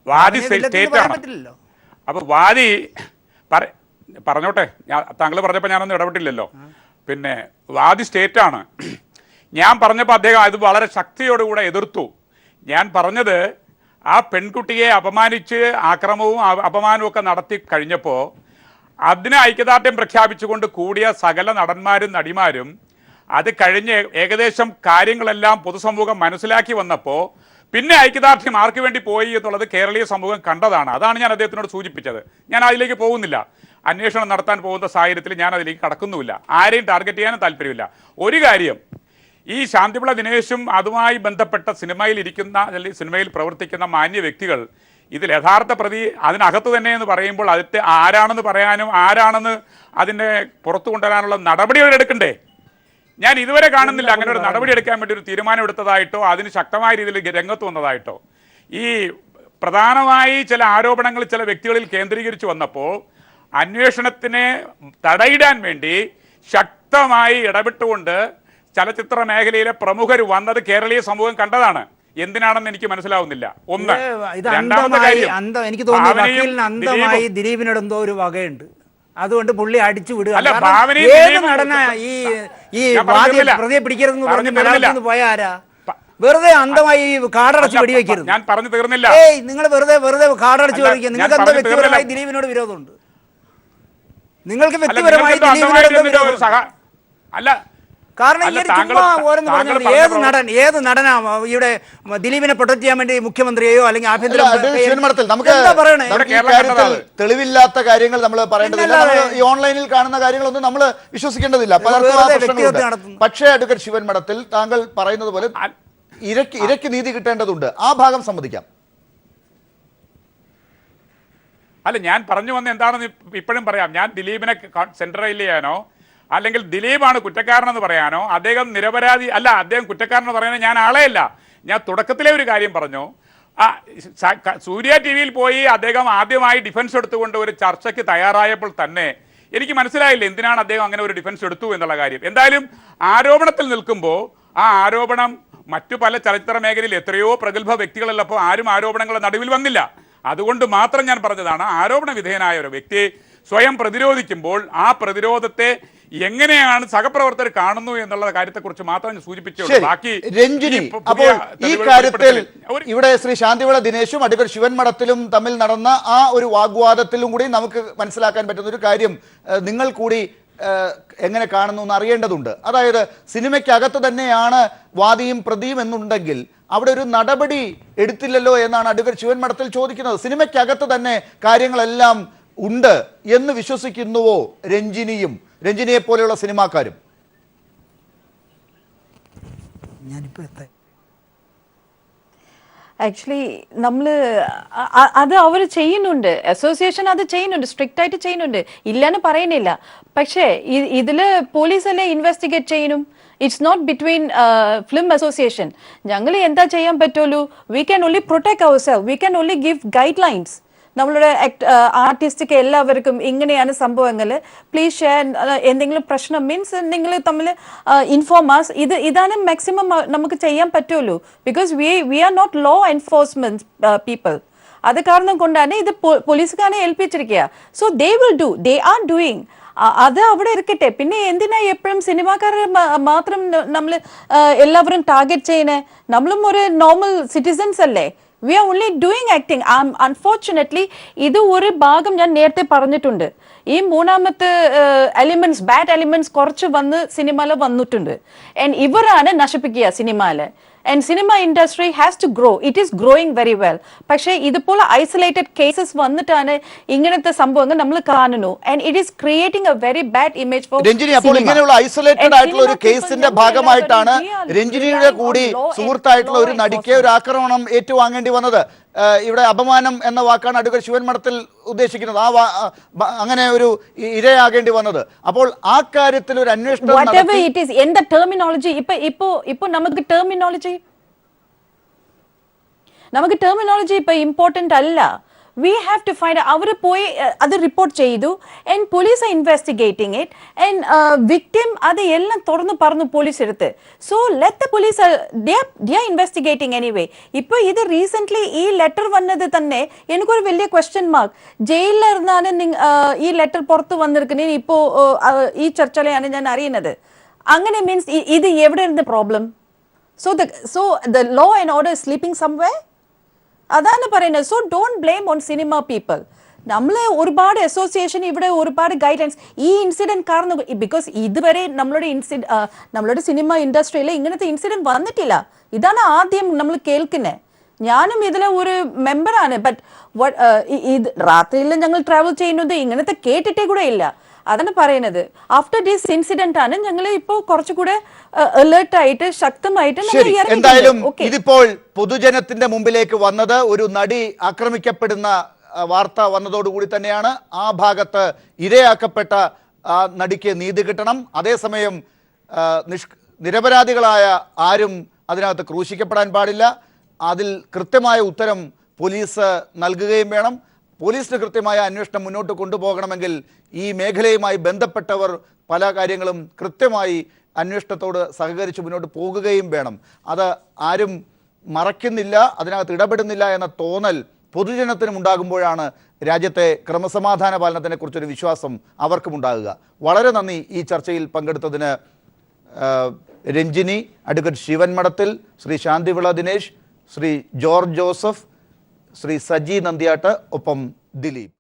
വാദി സ്റ്റേറ്റാണ്. അപ്പോൾ വാദി പറഞ്ഞോട്ടെ, താങ്കൾ പറഞ്ഞപ്പോൾ ഞാനൊന്നും ഇടപെട്ടില്ലല്ലോ. പിന്നെ വാദി സ്റ്റേറ്റാണ്. ഞാൻ പറഞ്ഞപ്പോൾ അദ്ദേഹം അത് വളരെ ശക്തിയോടുകൂടെ എതിർത്തു. ഞാൻ പറഞ്ഞത് ആ പെൺകുട്ടിയെ അപമാനിച്ച് ആക്രമവും അപമാനവും ഒക്കെ നടത്തി കഴിഞ്ഞപ്പോൾ അതിന് ഐക്യദാർഢ്യം പ്രഖ്യാപിച്ചുകൊണ്ട് കൂടിയ സകല നടന്മാരും നടിമാരും അത് കഴിഞ്ഞ് ഏകദേശം കാര്യങ്ങളെല്ലാം പൊതുസമൂഹം മനസ്സിലാക്കി വന്നപ്പോൾ പിന്നെ ഐക്യദാർഢ്യം ആർക്ക് വേണ്ടി പോയി എന്നുള്ളത് കേരളീയ സമൂഹം കണ്ടതാണ്. അതാണ് ഞാൻ അദ്ദേഹത്തിനോട് സൂചിപ്പിച്ചത്. ഞാൻ അതിലേക്ക് പോകുന്നില്ല. അന്വേഷണം നടത്താൻ പോകുന്ന സാഹചര്യത്തിൽ ഞാൻ അതിലേക്ക് കടക്കുന്നുമില്ല. ആരെയും ടാർഗറ്റ് ചെയ്യാനും താല്പര്യമില്ല. ഒരു കാര്യം, ഈ ശാന്തിവിള ദിനേശും അതുമായി ബന്ധപ്പെട്ട സിനിമയിൽ സിനിമയിൽ പ്രവർത്തിക്കുന്ന മാന്യ വ്യക്തികൾ ഇതിൽ യഥാർത്ഥ പ്രതി അതിനകത്ത് തന്നെ എന്ന് പറയുമ്പോൾ അതിൻ്റെ ആരാണെന്ന് പറയാനും ആരാണെന്ന് അതിനെ പുറത്തു കൊണ്ടുവരാനുള്ള നടപടികൾ എടുക്കണ്ടേ? ഞാൻ ഇതുവരെ കാണുന്നില്ല അങ്ങനെ ഒരു നടപടി എടുക്കാൻ വേണ്ടി ഒരു തീരുമാനം എടുത്തതായിട്ടോ അതിന് ശക്തമായ രീതിയിൽ രംഗത്ത് വന്നതായിട്ടോ. ഈ പ്രധാനമായി ചില ആരോപണങ്ങൾ ചില വ്യക്തികളിൽ കേന്ദ്രീകരിച്ചു വന്നപ്പോൾ അന്വേഷണത്തിനെ തടയിടാൻ വേണ്ടി ശക്തമായി ഇടപെട്ടുകൊണ്ട് ചലച്ചിത്ര മേഖലയിലെ പ്രമുഖർ വന്നത് കേരളീയ സമൂഹം കണ്ടതാണ്. എന്തിനാണെന്ന് എനിക്ക് മനസ്സിലാവുന്നില്ല. ഒന്ന്. ഇത് രണ്ടാമത്തെ കാര്യം, എനിക്ക് തോന്നുന്നു ഭാവനയും വക്കീലിന് അന്ധമായി ദിലീപിനോട് എന്തോ ഒരു വകയുണ്ട്, അതുകൊണ്ട് പുള്ളി അടിച്ചു വിടുക. അല്ല, കാരണം ഭാവനയും ഏത് ദിലീപും നടന ഈ ഞാൻ പറഞ്ഞു വാദിയെ തരുന്നില്ല. പ്രതിയെ പിടിക്കരുതെന്ന് പറഞ്ഞു പറഞ്ഞ് തരുന്നില്ല. മലയാളത്തിൽ പോയ ആരാ? വെറുതെ അന്ധമായി കാടടച്ച് വെടിവെക്കരുത്. ഞാൻ പറഞ്ഞു തീർന്നില്ല. ഏയ്, നിങ്ങൾ വെറുതെ കാടടച്ച് അല്ല, വെടിവെക്കുക. ഞാൻ നിങ്ങൾക്ക് എന്താ പറഞ്ഞു വ്യക്തിപരമായി തീർന്നില്ല. ദിലീപിനോട് വിരോധമുണ്ട്? നിങ്ങൾക്ക് അല്ല, വ്യക്തിപരമായി നിങ്ങൾക്ക് ദിലീപിനോട് എന്താ അന്ധമായിട്ട് ഒരു വിരോധം? അല്ല, കാരണം അല്ല, ഇങ്ങനെ താങ്കൾ- ചുമ്മാ ഓരോന്ന് താങ്കൾ പറഞ്ഞാൽ പറഞ്ഞ ഏത് നടനാ ഇവിടെ ദിലീപിനെ പ്രൊട്ടക്ട് ചെയ്യാൻ വേണ്ടി മുഖ്യമന്ത്രിയെയോ അല്ലെങ്കിൽ ആഭ്യന്തര ശിവൻമഠത്തിൽ നമുക്ക് എന്താ പറയണേ? നമുക്ക് ഈ കേരളം കാര്യത്തിൽ കണ്ടതാണ്. തെളിവില്ലാത്ത കാര്യങ്ങൾ നമ്മൾ പറയേണ്ടതില്ല. പിന്നല്ലാതെ. നമ്മൾ ഈ ഓൺലൈനിൽ കാണുന്ന കാര്യങ്ങളൊന്നും നമ്മൾ വിശ്വസിക്കേണ്ടതില്ല. പലർക്കും ആ വെറുതെ പ്രശ്നങ്ങളുണ്ട്. വ്യക്തിഹത്യ നടത്തുന്നു. പക്ഷേ അഡ്വക്കേറ്റ് ശിവൻമഠത്തിൽ താങ്കൾ പറയുന്നത് പോലെ ഇരയ്ക്ക് നീതി കിട്ടേണ്ടതുണ്ട്. ആ ഭാഗം സമ്മതിക്കാം. അല്ല, ഞാൻ പറഞ്ഞു വന്ന എന്താണെന്ന് ഇപ്പോഴും പറയാം. ഞാൻ ദിലീപിനെ സെൻട്രലൈസ് ചെയ്യാനോ അല്ലെങ്കിൽ ദിലീപാണ് കുറ്റക്കാരനെന്ന് പറയാനോ, അദ്ദേഹം നിരപരാധി അല്ല, അദ്ദേഹം കുറ്റക്കാരനെന്ന് പറയാനോ ഞാൻ ആളെയല്ല. ഞാൻ തുടക്കത്തിലെ ഒരു കാര്യം പറഞ്ഞു. സൂര്യ ടി വിയിൽ പോയി അദ്ദേഹം ആദ്യമായി ഡിഫൻസ് എടുത്തുകൊണ്ട് ഒരു ചർച്ചയ്ക്ക് തയ്യാറായപ്പോൾ തന്നെ എനിക്ക് മനസ്സിലായില്ല എന്തിനാണ് അദ്ദേഹം അങ്ങനെ ഒരു ഡിഫൻസ് എടുത്തു എന്നുള്ള കാര്യം. എന്തായാലും ആരോപണത്തിൽ നിൽക്കുമ്പോൾ ആ ആരോപണം മറ്റു പല ചലച്ചിത്ര മേഖലയിൽ എത്രയോ പ്രഗത്ഭ വ്യക്തികളുള്ളപ്പോൾ ആരും ആരോപണങ്ങളുടെ നടുവിൽ വന്നില്ല. അതുകൊണ്ട് മാത്രം ഞാൻ പറഞ്ഞതാണ്, ആരോപണ വിധേയനായ ഒരു വ്യക്തിയെ സ്വയം പ്രതിരോധിക്കുമ്പോൾ ആ പ്രതിരോധത്തെ എങ്ങനെയാണ് സഹപ്രവർത്തകർ കാണുന്നു എന്നുള്ള കാര്യത്തെക്കുറിച്ച് മാത്രം ഞാൻ സൂചിപ്പിച്ചുള്ളൂ. ബാക്കി രഞ്ജിനി, അപ്പോൾ ഈ കാര്യത്തിൽ ഇവിടെ ശ്രീ ശാന്തിവിള ദിനേശും അഡ്വക്കേറ്റ് ശിവൻമഠത്തിലും തമ്മിൽ നടന്ന ആ ഒരു വാഗ്വാദത്തിലും കൂടി നമുക്ക് മനസ്സിലാക്കാൻ പറ്റുന്ന ഒരു കാര്യം നിങ്ങൾ കൂടി എങ്ങനെ കാണുന്നു എന്ന് അറിയേണ്ടതുണ്ട്. അതായത് സിനിമയ്ക്കകത്ത് തന്നെയാണ് വാദിയും പ്രതിയും എന്നുണ്ടെങ്കിൽ അവിടെ ഒരു നടപടി എടുത്തില്ലല്ലോ എന്നാണ് അഡ്വക്കേറ്റ് ശിവൻമഠത്തിൽ ചോദിക്കുന്നത്. സിനിമയ്ക്കകത്ത് തന്നെ കാര്യങ്ങളെല്ലാം ഉണ്ട് എന്ന് വിശ്വസിക്കുന്നുവോ രഞ്ജിനിയെ പോലെയുള്ള സിനിമാക്കാരും? ആക്ച്വലി നമ്മൾ അത് അവർ ചെയ്യുന്നുണ്ട്, അസോസിയേഷൻ അത് ചെയ്യുന്നുണ്ട്, സ്ട്രിക്റ്റ് ആയിട്ട് ചെയ്യുന്നുണ്ട്, ഇല്ലെന്ന് പറയുന്നില്ല. പക്ഷേ ഇതിൽ പോലീസല്ലേ ഇൻവെസ്റ്റിഗേറ്റ് ചെയ്യണം. It's not between film association. ഞങ്ങൾ എന്താ ചെയ്യാൻ പറ്റുള്ളൂ? We can only protect our self, we can only give guidelines. നമ്മളുടെ ആർട്ടിസ്റ്റിക്ക് എല്ലാവർക്കും ഇങ്ങനെയാണ് സംഭവങ്ങൾ, പ്ലീസ് ഷെയർ. എന്തെങ്കിലും പ്രശ്നം മീൻസ് നിങ്ങൾ തമ്മിൽ ഇൻഫോമാസ്, ഇതാണ് മാക്സിമം നമുക്ക് ചെയ്യാൻ പറ്റുള്ളൂ. Because we are not law enforcement people. അത് കാരണം കൊണ്ടാണ് ഇത് പോലീസുകാരെ ഏൽപ്പിച്ചിരിക്കുക. So they will do, they are doing. അത് അവിടെ ഇരിക്കട്ടെ. പിന്നെ എന്തിനാ എപ്പോഴും സിനിമാക്കാരെ മാത്രം നമ്മൾ എല്ലാവരും ടാർഗറ്റ് ചെയ്യണേ? നമ്മളും ഒരു നോർമൽ സിറ്റിസൺസ് അല്ലേ. We are only doing acting. Unfortunately, ഇത് ഒരു ഭാഗം ഞാൻ നേരത്തെ പറഞ്ഞിട്ടുണ്ട്. ഈ മൂന്നാമത്തെ എലിമെന്റ്സ്, ബാഡ് എലിമെന്റ്സ് കുറച്ച് വന്ന് സിനിമയിൽ വന്നിട്ടുണ്ട്. ആൻഡ് ഇവരാണ് നശിപ്പിക്കുക സിനിമയില്. And cinema industry has to grow. It is growing very well. പക്ഷേ ഇതുപോലെ ഐസൊലേറ്റഡ് കേസസ് വന്നിട്ടാണ് ഇങ്ങനത്തെ സംഭവങ്ങൾ നമ്മൾ കാണുന്നു. And it is creating a very bad image for Ranjini. അപ്പോൾ ഇങ്ങനെയുള്ള ഐസൊലേറ്റഡ് ആയിട്ടുള്ള ഒരു കേസിന്റെ ഭാഗമായിട്ടാണ് രഞ്ജിനിയുടെ കൂടി സുഹൃത്തായിട്ടുള്ള ഒരു നടിക്ക് ഒരു ആക്രമണം ഏറ്റുവാങ്ങേണ്ടി വന്നത്. ഇവിടെ അപമാനം എന്ന വാക്കാണ് അഡ്വക്കേറ്റ് ശിവൻമഠത്തിൽ ഉദ്ദേശിക്കുന്നത്. അങ്ങനെ ഒരു ഇരയാകേണ്ടി വന്നത്. അപ്പോൾ ആ കാര്യത്തിൽ ഒരു അന്വേഷണം എന്താ ടെർമിനോളജി? ഇപ്പൊ നമുക്ക് ടെർമിനോളജി ഇപ്പൊ ഇമ്പോർട്ടന്റ് അല്ല. We have to find out. അവർ പോയി അത് റിപ്പോർട്ട് ചെയ്തു. And police are investigating it. And victim അത് എല്ലാം തുറന്ന് പറഞ്ഞു പോലീസ് എടുത്ത്. So let the police, they are investigating anyway. ഇപ്പോൾ ഇത് റീസെൻ്റ്ലി ഈ ലെറ്റർ വന്നത് തന്നെ എനിക്കൊരു വലിയ ക്വസ്റ്റ്യൻ മാർക്ക്. ജയിലിലിരുന്നാണ് ഈ ലെറ്റർ പുറത്ത് വന്നിരിക്കുന്നത്. ഇപ്പോൾ ഈ ചർച്ചയിലാണ് ഞാൻ അറിയുന്നത്. അങ്ങനെ മീൻസ് ഇത് എവിടെ ഇരുന്ന problem? So the law and order sleeping somewhere. അതാണ് പറയുന്നത്. So don't blame on cinema people. നമ്മൾ ഒരുപാട് അസോസിയേഷൻ ഇവിടെ ഒരുപാട് ഗൈഡ് ലൈൻസ് ഈ ഇൻസിഡന്റ് കാരണം, ബിക്കോസ് ഇതുവരെ നമ്മളുടെ സിനിമ ഇൻഡസ്ട്രിയിൽ ഇങ്ങനത്തെ ഇൻസിഡന്റ് വന്നിട്ടില്ല. ഇതാണ് ആദ്യം നമ്മൾ കേൾക്കുന്നത്. ഞാനും ഇതിലെ ഒരു മെമ്പറാണ്. ബട്ട് ഇത് രാത്രിയിൽ ഞങ്ങൾ ട്രാവൽ ചെയ്യുന്നത് ഇങ്ങനത്തെ കേട്ടിട്ടേ കൂടെ ഇല്ല. അതാണ് പറയുന്നത്. ആഫ്റ്റർ ദിസ് ഇൻസിഡന്റ് ആണ് ഞങ്ങൾ ഇപ്പോൾ കുറച്ചുകൂടെ അലേർട്ട് ആയിട്ട് ശക്തമായിട്ട്. എന്തായാലും ഇതിപ്പോൾ പൊതുജനത്തിന്റെ മുമ്പിലേക്ക് വന്നത് ഒരു നടി ആക്രമിക്കപ്പെടുന്ന വാർത്ത വന്നതോടുകൂടി തന്നെയാണ്. ആ ഭാഗത്ത് ഇരയാക്കപ്പെട്ട ആ നടിക്ക് നീതി കിട്ടണം. അതേസമയം നിരപരാധികളായ ആരും അതിനകത്ത് ക്രൂശിക്കപ്പെടാൻ പാടില്ല. അതിൽ കൃത്യമായ ഉത്തരം പോലീസ് നൽകുകയും വേണം. പോലീസിന് കൃത്യമായ അന്വേഷണം മുന്നോട്ട് കൊണ്ടുപോകണമെങ്കിൽ ഈ മേഖലയുമായി ബന്ധപ്പെട്ടവർ പല കാര്യങ്ങളും കൃത്യമായി അന്വേഷണത്തോട് സഹകരിച്ച് മുന്നോട്ട് പോകുകയും വേണം. അത് ആരും മറയ്ക്കുന്നില്ല, അതിനകത്ത് ഇടപെടുന്നില്ല എന്ന തോന്നൽ പൊതുജനത്തിനും ഉണ്ടാകുമ്പോഴാണ് രാജ്യത്തെ ക്രമസമാധാന പാലനത്തിനെക്കുറിച്ചൊരു വിശ്വാസം അവർക്കും ഉണ്ടാകുക. വളരെ നന്ദി ഈ ചർച്ചയിൽ പങ്കെടുത്തതിന് രഞ്ജിനി, അഡ്വക്കേറ്റ് ശിവൻ മഠത്തിൽ, ശ്രീ ശാന്തിവിള ദിനേശ്, ശ്രീ ജോർജ് ജോസഫ്, ശ്രീ സജി നന്ദ്യാട്ട്, ഒപ്പം ദിലീപ്.